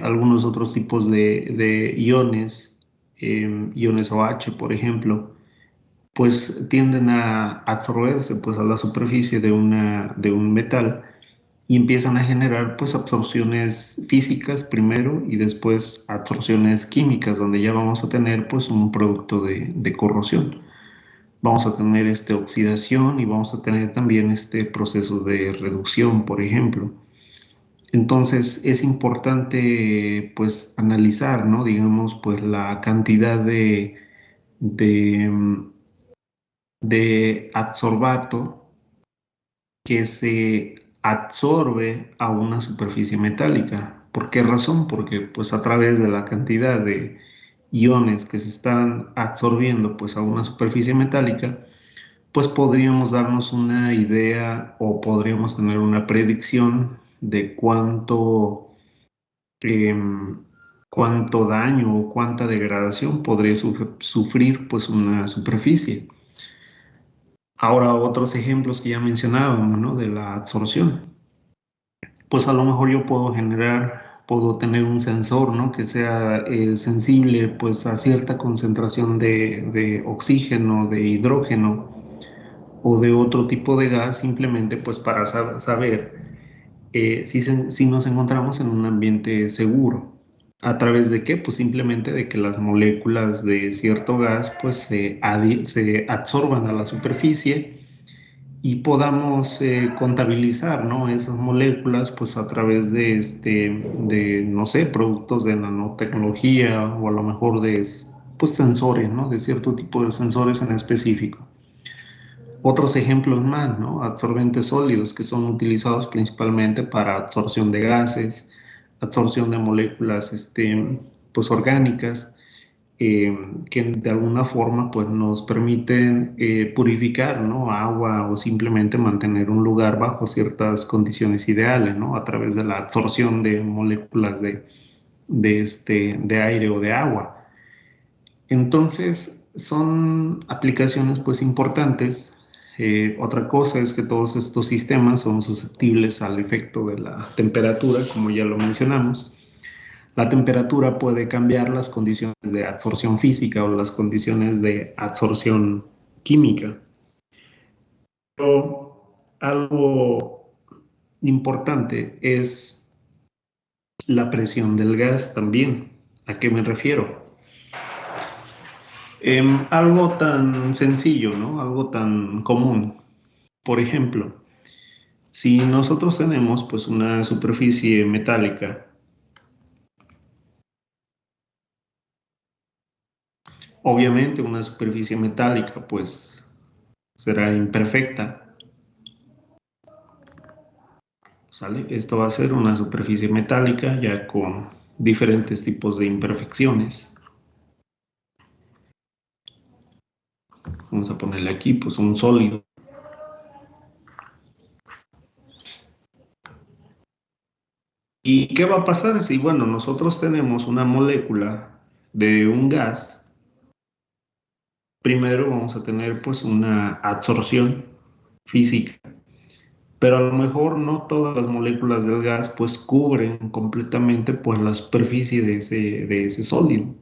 algunos otros tipos de iones, iones OH, por ejemplo, pues tienden a absorberse pues a la superficie de un metal y empiezan a generar pues absorciones físicas primero y después absorciones químicas donde ya vamos a tener pues un producto de corrosión. Vamos a tener oxidación y vamos a tener también procesos de reducción, por ejemplo. Entonces es importante pues analizar, ¿no? Digamos pues la cantidad de, de adsorbato que se absorbe a una superficie metálica. ¿Por qué razón? Porque pues a través de la cantidad de iones que se están absorbiendo pues a una superficie metálica, pues podríamos darnos una idea o podríamos tener una predicción de cuánto daño o cuánta degradación podría sufrir pues una superficie. Ahora otros ejemplos que ya mencionábamos, ¿no? De la absorción. Pues a lo mejor yo puedo tener un sensor, ¿no? Que sea sensible pues a cierta concentración de oxígeno, de hidrógeno o de otro tipo de gas, simplemente pues para saber si nos encontramos en un ambiente seguro. ¿A través de qué? Pues simplemente de que las moléculas de cierto gas pues se absorban a la superficie y podamos contabilizar, ¿no? Esas moléculas pues a través de no sé, productos de nanotecnología o a lo mejor de pues sensores, ¿no? De cierto tipo de sensores en específico. Otros ejemplos más, ¿no? Absorbentes sólidos que son utilizados principalmente para absorción de gases, absorción de moléculas pues orgánicas, que de alguna forma pues nos permiten purificar, ¿no? Agua o simplemente mantener un lugar bajo ciertas condiciones ideales, ¿no? A través de la absorción de moléculas de aire o de agua. Entonces, son aplicaciones pues importantes. Otra cosa es que todos estos sistemas son susceptibles al efecto de la temperatura, como ya lo mencionamos. La temperatura puede cambiar las condiciones de absorción física o las condiciones de absorción química. Pero algo importante es la presión del gas también. ¿A qué me refiero? Algo tan sencillo, ¿no? Algo tan común. Por ejemplo, si nosotros tenemos pues una superficie metálica, obviamente una superficie metálica pues será imperfecta, ¿sale? Esto va a ser una superficie metálica ya con diferentes tipos de imperfecciones. Vamos a ponerle aquí pues un sólido. ¿Y qué va a pasar si, bueno, nosotros tenemos una molécula de un gas? Primero vamos a tener pues una absorción física, pero a lo mejor no todas las moléculas del gas pues cubren completamente pues la superficie de ese sólido.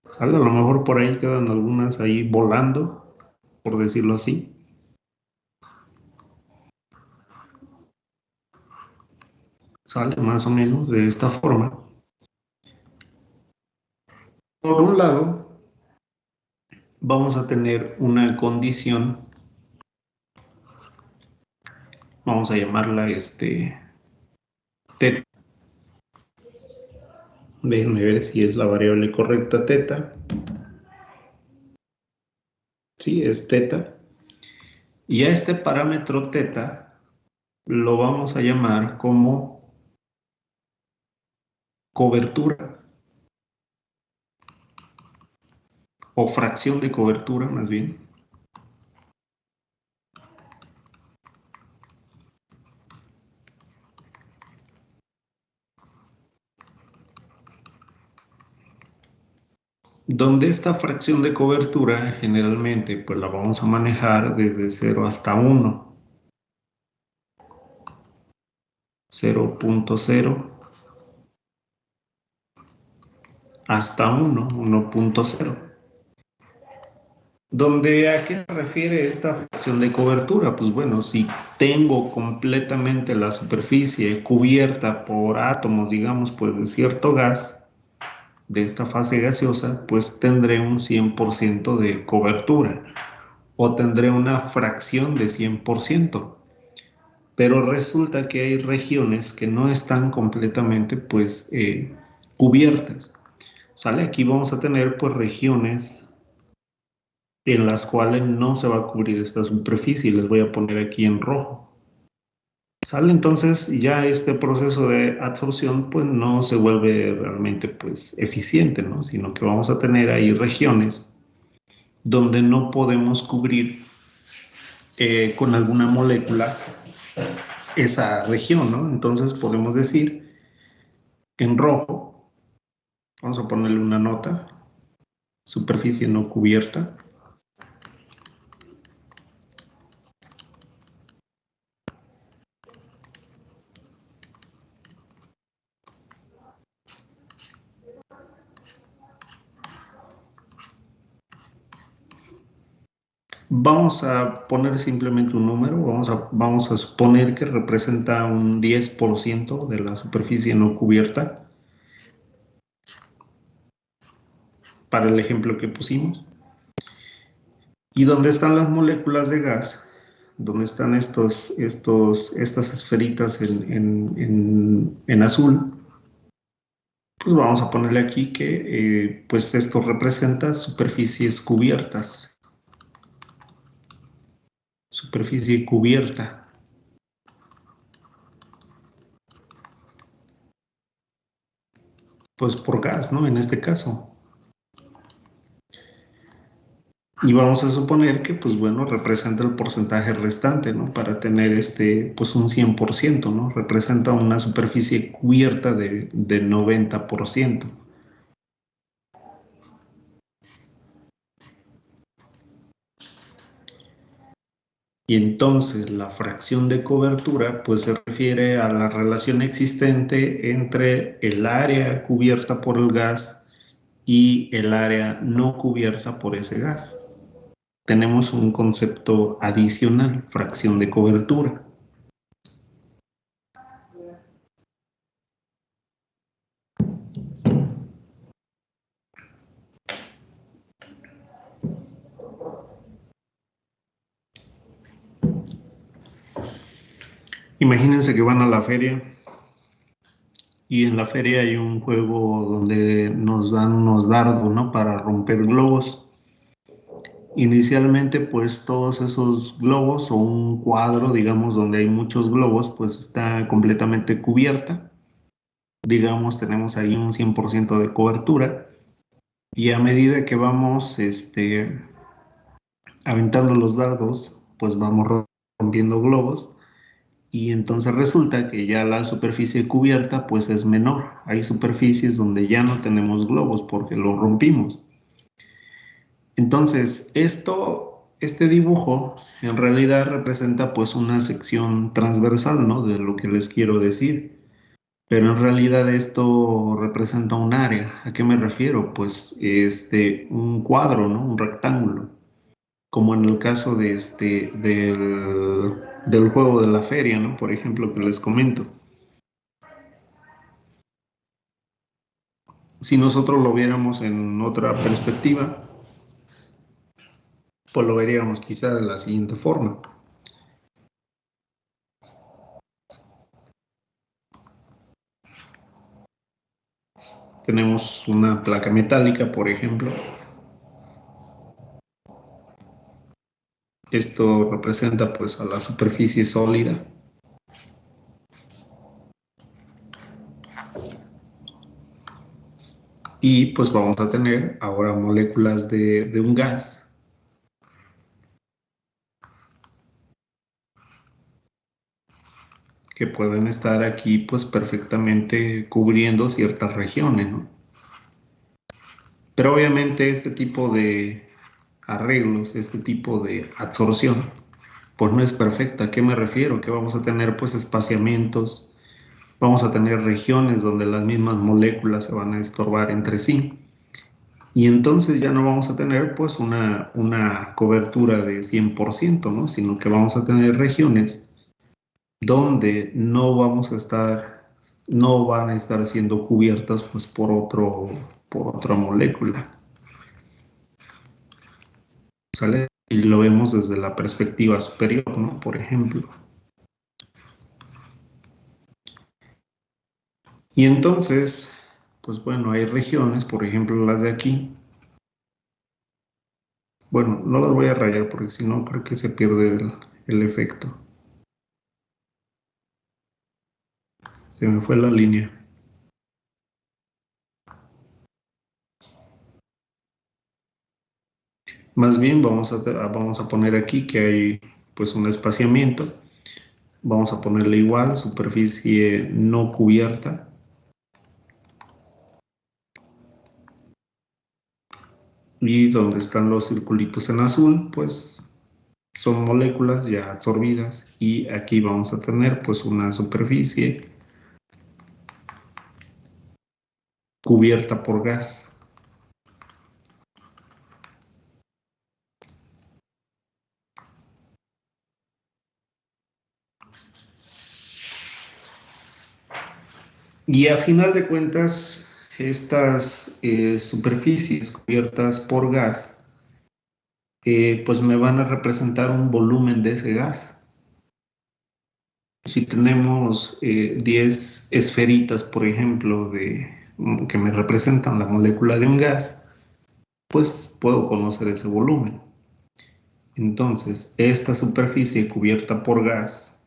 ¿Sale? A lo mejor por ahí quedan algunas ahí volando, por decirlo así. Sale más o menos de esta forma. Por un lado, vamos a tener una condición, vamos a llamarla teta. Déjenme ver si es la variable correcta, teta. Sí, es teta. Y a este parámetro teta lo vamos a llamar como cobertura o fracción de cobertura más bien. Donde esta fracción de cobertura generalmente pues la vamos a manejar desde 0 hasta 1. 0.0 hasta 1, 1.0. ¿Dónde a qué se refiere esta fracción de cobertura? Pues bueno, si tengo completamente la superficie cubierta por átomos, digamos, pues de cierto gas, de esta fase gaseosa, pues tendré un 100% de cobertura o tendré una fracción de 100%. Pero resulta que hay regiones que no están completamente pues cubiertas. ¿Sale? Aquí vamos a tener pues regiones en las cuales no se va a cubrir esta superficie y les voy a poner aquí en rojo. ¿Sale? Entonces ya este proceso de absorción pues no se vuelve realmente pues eficiente, ¿no? Sino que vamos a tener ahí regiones donde no podemos cubrir con alguna molécula esa región, ¿no? Entonces podemos decir que en rojo, vamos a ponerle una nota, superficie no cubierta. Vamos a poner simplemente un número, vamos a suponer que representa un 10% de la superficie no cubierta, para el ejemplo que pusimos. Y donde están las moléculas de gas, donde están estas esferitas en azul, pues vamos a ponerle aquí que pues esto representa superficies cubiertas. Superficie cubierta. Pues por gas, ¿no? En este caso. Y vamos a suponer que, pues bueno, representa el porcentaje restante, ¿no? Para tener pues un 100%, ¿no? Representa una superficie cubierta de 90%. Y entonces la fracción de cobertura, pues se refiere a la relación existente entre el área cubierta por el gas y el área no cubierta por ese gas. Tenemos un concepto adicional, fracción de cobertura. Imagínense que van a la feria y en la feria hay un juego donde nos dan unos dardos, ¿no? Para romper globos. Inicialmente, pues todos esos globos o un cuadro, digamos, donde hay muchos globos, pues está completamente cubierta. Digamos, tenemos ahí un 100% de cobertura. Y a medida que vamos aventando los dardos, pues vamos rompiendo globos. Y entonces resulta que ya la superficie cubierta pues es menor. Hay superficies donde ya no tenemos globos porque los rompimos. Entonces, este dibujo en realidad representa pues una sección transversal, ¿no? De lo que les quiero decir. Pero en realidad esto representa un área. ¿A qué me refiero? Pues un cuadro, ¿no? Un rectángulo. Como en el caso del juego de la feria, ¿no? Por ejemplo, que les comento. Si nosotros lo viéramos en otra perspectiva, pues lo veríamos quizá de la siguiente forma. Tenemos una placa metálica, por ejemplo. Esto representa pues a la superficie sólida. Y pues vamos a tener ahora moléculas de un gas que pueden estar aquí pues perfectamente cubriendo ciertas regiones, ¿no? Pero obviamente este tipo de arreglos, este tipo de absorción, pues no es perfecta. ¿A qué me refiero? Que vamos a tener pues espaciamientos, vamos a tener regiones donde las mismas moléculas se van a estorbar entre sí. Y entonces ya no vamos a tener pues una cobertura de 100%, ¿no? Sino que vamos a tener regiones donde no van a estar siendo cubiertas pues por otra molécula. ¿Sale? Y lo vemos desde la perspectiva superior, ¿no? Por ejemplo. Y entonces, pues bueno, hay regiones, por ejemplo las de aquí. Bueno, no las voy a rayar porque si no creo que se pierde el efecto. Se me fue la línea. Más bien vamos a poner aquí que hay pues un espaciamiento. Vamos a ponerle igual, superficie no cubierta. Y donde están los circulitos en azul, pues son moléculas ya absorbidas. Y aquí vamos a tener pues una superficie cubierta por gas. Y a final de cuentas, estas superficies cubiertas por gas, pues me van a representar un volumen de ese gas. Si tenemos 10 esferitas, por ejemplo, que me representan la molécula de un gas, pues puedo conocer ese volumen. Entonces, esta superficie cubierta por gas,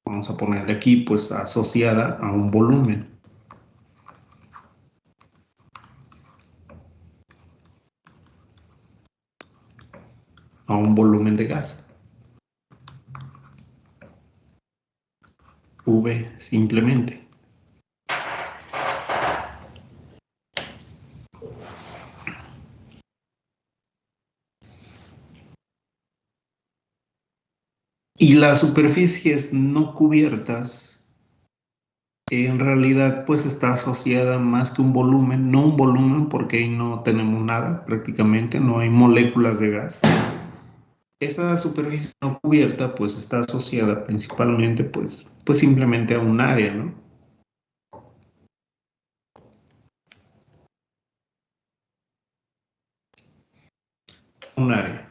vamos a ponerle aquí, pues asociada a un volumen. A un volumen de gas. V simplemente. Y las superficies no cubiertas, en realidad pues está asociada más que un volumen, no un volumen porque ahí no tenemos nada prácticamente, no hay moléculas de gas. Esa superficie no cubierta pues está asociada principalmente pues simplemente a un área, ¿no? Un área.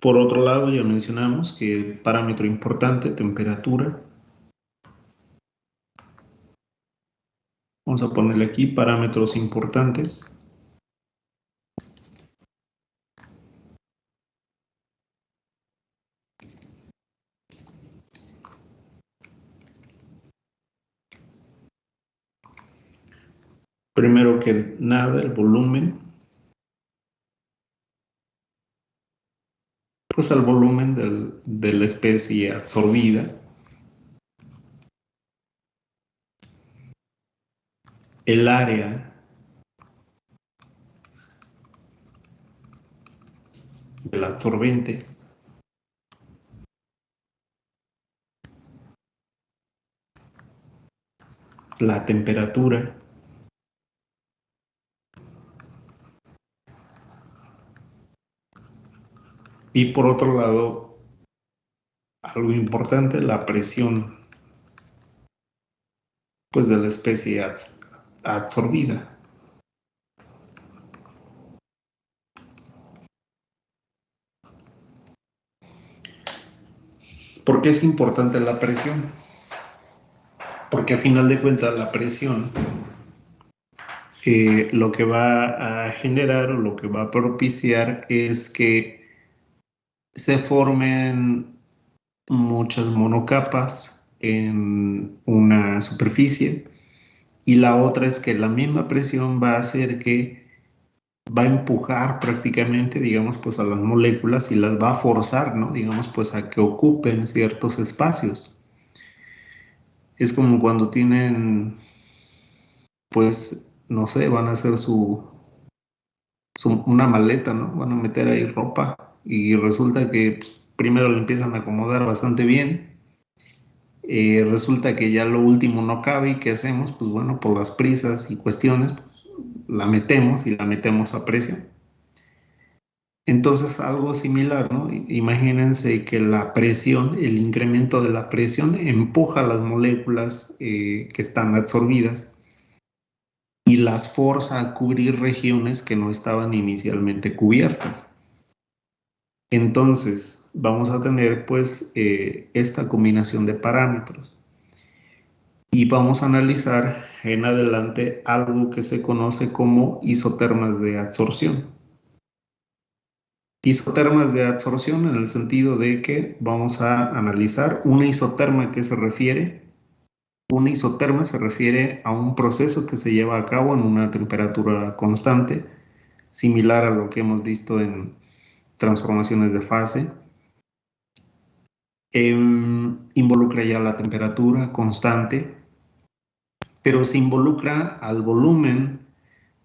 Por otro lado, ya mencionamos que el parámetro importante, temperatura. Vamos a ponerle aquí parámetros importantes. Primero que nada, el volumen. Pues al volumen de la especie absorbida. El área del absorbente. La temperatura. Y por otro lado, algo importante, la presión pues de la especie absorbida. ¿Por qué es importante la presión? Porque a final de cuentas la presión lo que va a generar o lo que va a propiciar es que se formen muchas monocapas en una superficie, y la otra es que la misma presión va a hacer que va a empujar prácticamente, digamos, pues a las moléculas y las va a forzar, ¿no? Digamos, pues a que ocupen ciertos espacios. Es como cuando tienen, pues, no sé, van a hacer una maleta, ¿no? Van a meter ahí ropa y resulta que pues, primero la empiezan a acomodar bastante bien. Resulta que ya lo último no cabe y ¿qué hacemos? Pues bueno, por las prisas y cuestiones, pues, la metemos y la metemos a presión. Entonces algo similar, ¿no? Imagínense que la presión, el incremento de la presión empuja las moléculas que están absorbidas y las forza a cubrir regiones que no estaban inicialmente cubiertas. Entonces vamos a tener pues esta combinación de parámetros. Y vamos a analizar en adelante algo que se conoce como isotermas de absorción. Isotermas de absorción en el sentido de que vamos a analizar una isoterma que se refiere. Una isoterma se refiere a un proceso que se lleva a cabo en una temperatura constante similar a lo que hemos visto en transformaciones de fase. Involucra ya la temperatura constante, pero se involucra al volumen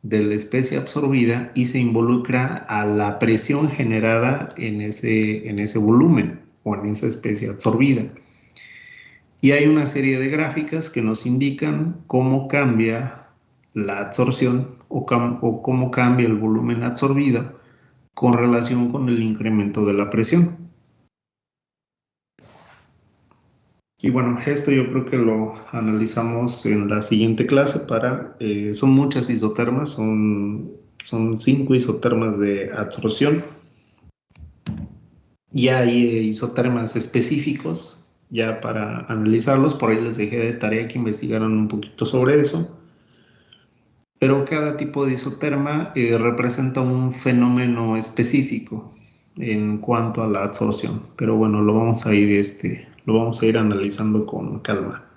de la especie absorbida y se involucra a la presión generada en ese volumen o en esa especie absorbida. Y hay una serie de gráficas que nos indican cómo cambia la absorción o cómo cambia el volumen absorbido con relación con el incremento de la presión. Y bueno, esto yo creo que lo analizamos en la siguiente clase son muchas isotermas, son 5 isotermas de absorción. Y hay isotermas específicos ya para analizarlos, por ahí les dejé de tarea que investigaran un poquito sobre eso. Pero cada tipo de isoterma representa un fenómeno específico en cuanto a la absorción. Pero bueno, lo vamos a ir analizando con calma.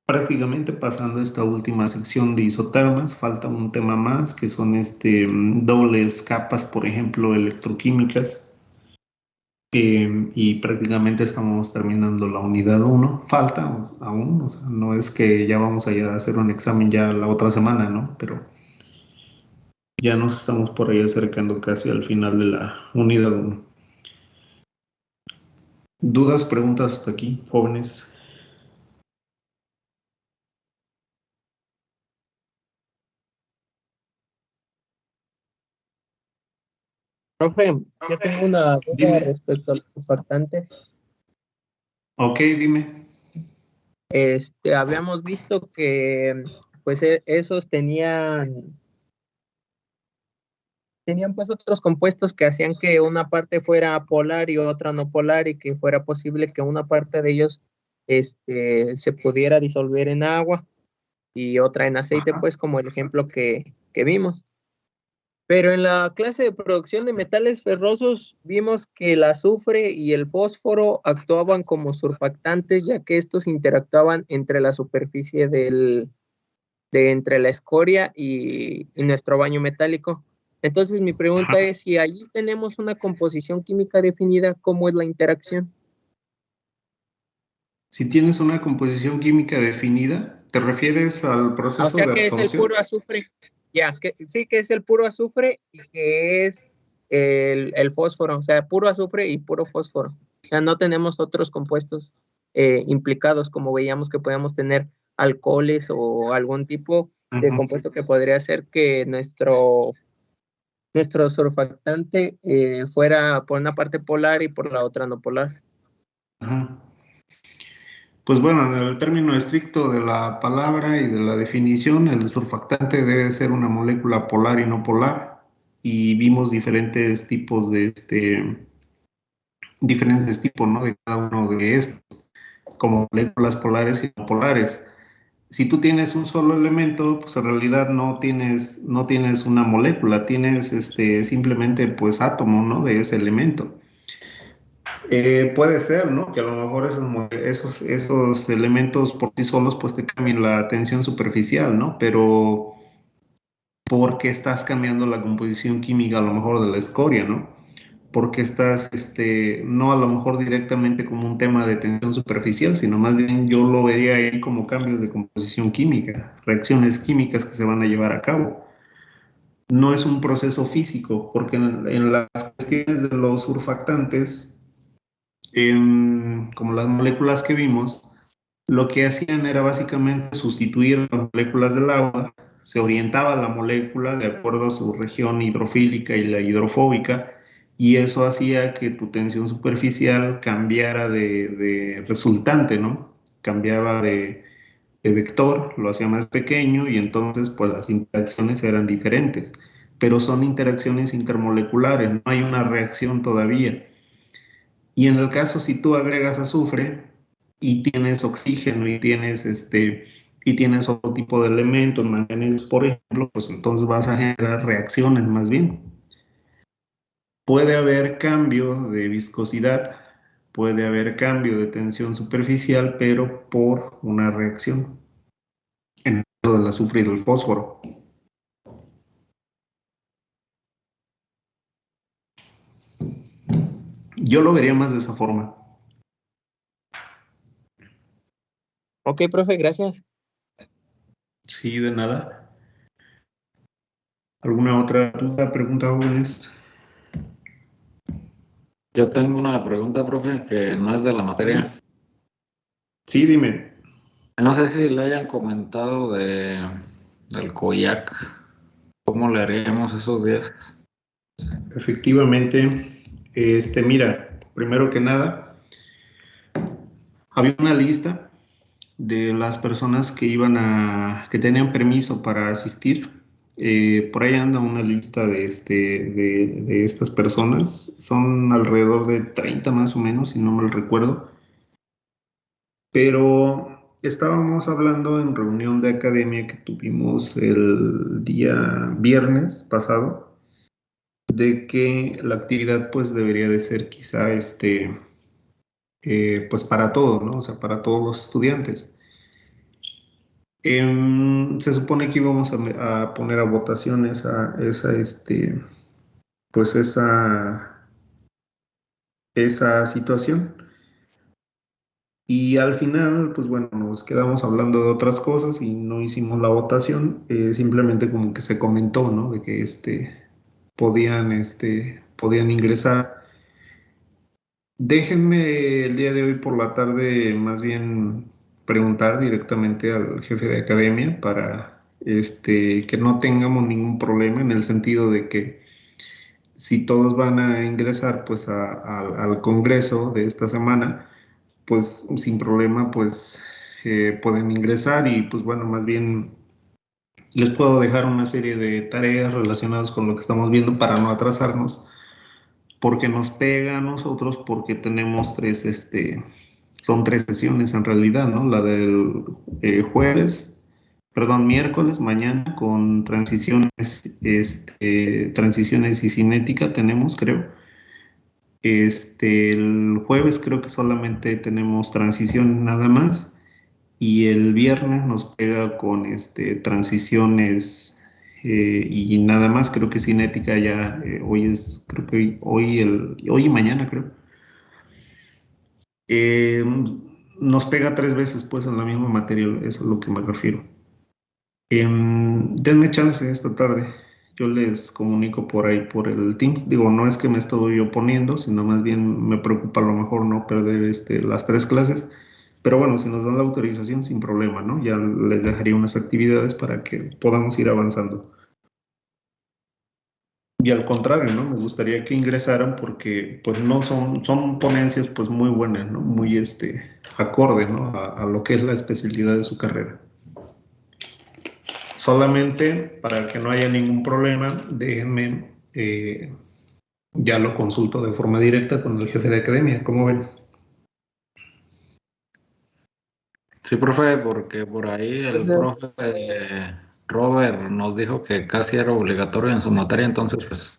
Prácticamente pasando esta última sección de isotermas, falta un tema más que son dobles capas, por ejemplo, electroquímicas. Y prácticamente estamos terminando la unidad 1. Falta aún, o sea, no es que ya vamos a ir a hacer un examen ya la otra semana, ¿no? Pero ya nos estamos por ahí acercando casi al final de la unidad 1. ¿Dudas, preguntas hasta aquí, jóvenes? Profe, yo tengo una duda Dime. respecto a los surfactantes. Ok, dime. Habíamos visto que pues esos tenían pues otros compuestos que hacían que una parte fuera polar y otra no polar, y que fuera posible que una parte de ellos se pudiera disolver en agua y otra en aceite, Ajá. pues como el ejemplo que vimos. Pero en la clase de producción de metales ferrosos vimos que el azufre y el fósforo actuaban como surfactantes, ya que estos interactuaban entre la superficie entre la escoria y nuestro baño metálico. Entonces mi pregunta Ajá. es, si allí tenemos una composición química definida, ¿cómo es la interacción? Si tienes una composición química definida, ¿te refieres al O proceso sea, de que es el absorción? puro azufre. Ya, que sí, que es el puro azufre y que es el fósforo, o sea, puro azufre y puro fósforo. O sea, no tenemos otros compuestos implicados, como veíamos que podíamos tener alcoholes o algún tipo de Ajá. compuesto que podría hacer que nuestro surfactante fuera por una parte polar y por la otra no polar. Ajá. Pues bueno, en el término estricto de la palabra y de la definición, el surfactante debe ser una molécula polar y no polar. Y vimos diferentes tipos diferentes tipos, ¿no? De cada uno de estos, como moléculas polares y no polares. Si tú tienes un solo elemento, pues en realidad no tienes una molécula, tienes simplemente pues átomo, ¿no? De ese elemento. Puede ser, ¿no? Que a lo mejor esos elementos por sí solos pues te cambien la tensión superficial, ¿no? Pero porque estás cambiando la composición química a lo mejor de la escoria, ¿no? Porque estás, no a lo mejor directamente como un tema de tensión superficial, sino más bien yo lo vería ahí como cambios de composición química, reacciones químicas que se van a llevar a cabo. No es un proceso físico, porque en las cuestiones de los surfactantes, como las moléculas que vimos, lo que hacían era básicamente sustituir las moléculas del agua, se orientaba la molécula de acuerdo a su región hidrofílica y la hidrofóbica, y eso hacía que tu tensión superficial cambiara de resultante, ¿no? Cambiaba de vector, lo hacía más pequeño y entonces pues las interacciones eran diferentes, pero son interacciones intermoleculares, no hay una reacción todavía. Y en el caso si tú agregas azufre y tienes oxígeno y tienes otro tipo de elementos, manganeso, por ejemplo, pues entonces vas a generar reacciones más bien. Puede haber cambio de viscosidad, puede haber cambio de tensión superficial, pero por una reacción. en el caso del azufre y del fósforo. Yo lo vería más de esa forma. Ok, profe, gracias. Sí, de nada. ¿Alguna otra duda, pregunta, jóvenes? Yo tengo una pregunta, profe, que no es de la materia. Sí, dime. No sé si le hayan comentado del COIAC. ¿Cómo le haríamos esos días? Efectivamente, mira, primero que nada, había una lista de las personas que tenían permiso para asistir. Por ahí anda una lista de estas personas. Son alrededor de 30 más o menos, si no mal recuerdo. Pero estábamos hablando en reunión de academia que tuvimos el día viernes pasado, de que la actividad pues debería de ser quizá pues para todos, ¿no? O sea, para todos los estudiantes. Se supone que íbamos a poner a votación pues esa situación. Y al final, pues bueno, nos quedamos hablando de otras cosas y no hicimos la votación. Simplemente como que se comentó, ¿no? De que podían ingresar. Déjenme el día de hoy por la tarde más bien preguntar directamente al jefe de academia para que no tengamos ningún problema en el sentido de que si todos van a ingresar pues al congreso de esta semana, pues sin problema pues pueden ingresar y pues bueno, más bien les puedo dejar una serie de tareas relacionadas con lo que estamos viendo para no atrasarnos, porque nos pega a nosotros, porque tenemos son 3 sesiones en realidad, ¿no? La del miércoles, mañana, con transiciones y cinética tenemos, creo. El jueves creo que solamente tenemos transiciones nada más, y el viernes nos pega con transiciones y nada más. Creo que cinética ya creo que hoy y mañana creo. Eh, Nos pega 3 veces pues en la misma materia, eso es a lo que me refiero. Denme chance esta tarde, yo les comunico por ahí por el Teams. Digo, no es que me estoy oponiendo, sino más bien me preocupa a lo mejor no perder las 3 clases. Pero bueno, si nos dan la autorización, sin problema, ¿no? Ya les dejaría unas actividades para que podamos ir avanzando. Y al contrario, ¿no? Me gustaría que ingresaran porque pues no son ponencias pues muy buenas, ¿no? Muy acorde, ¿no? A lo que es la especialidad de su carrera. Solamente para que no haya ningún problema, déjenme, ya lo consulto de forma directa con el jefe de academia. ¿Cómo ven? Sí, profe, porque por ahí el profe Robert nos dijo que casi era obligatorio en su materia, entonces, pues,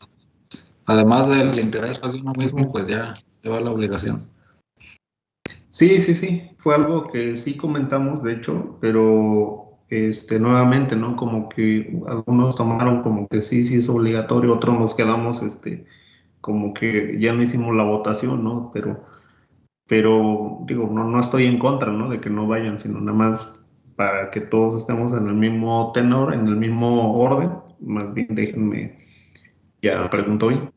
además del interés pues, de uno mismo, pues ya lleva la obligación. Sí, sí, sí, fue algo que sí comentamos, de hecho, pero nuevamente, ¿no? Como que algunos tomaron como que sí, sí es obligatorio, otros nos quedamos, como que ya no hicimos la votación, ¿no? Pero digo, no estoy en contra, ¿no? De que no vayan, sino nada más para que todos estemos en el mismo tenor, en el mismo orden. Más bien déjenme, ya pregunto hoy.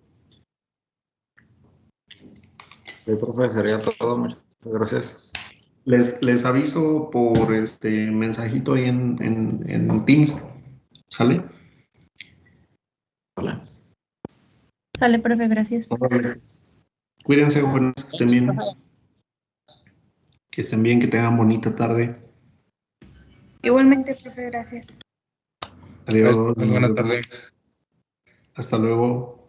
Sí, profe, sería todo. Muchas gracias. Les aviso por mensajito ahí en Teams, ¿sale? Vale. Sale, profe, gracias. Cuídense, buenas, que estén bien. Que estén bien, que tengan bonita tarde. Igualmente, profe, gracias. Adiós. Buenas tardes. Hasta luego.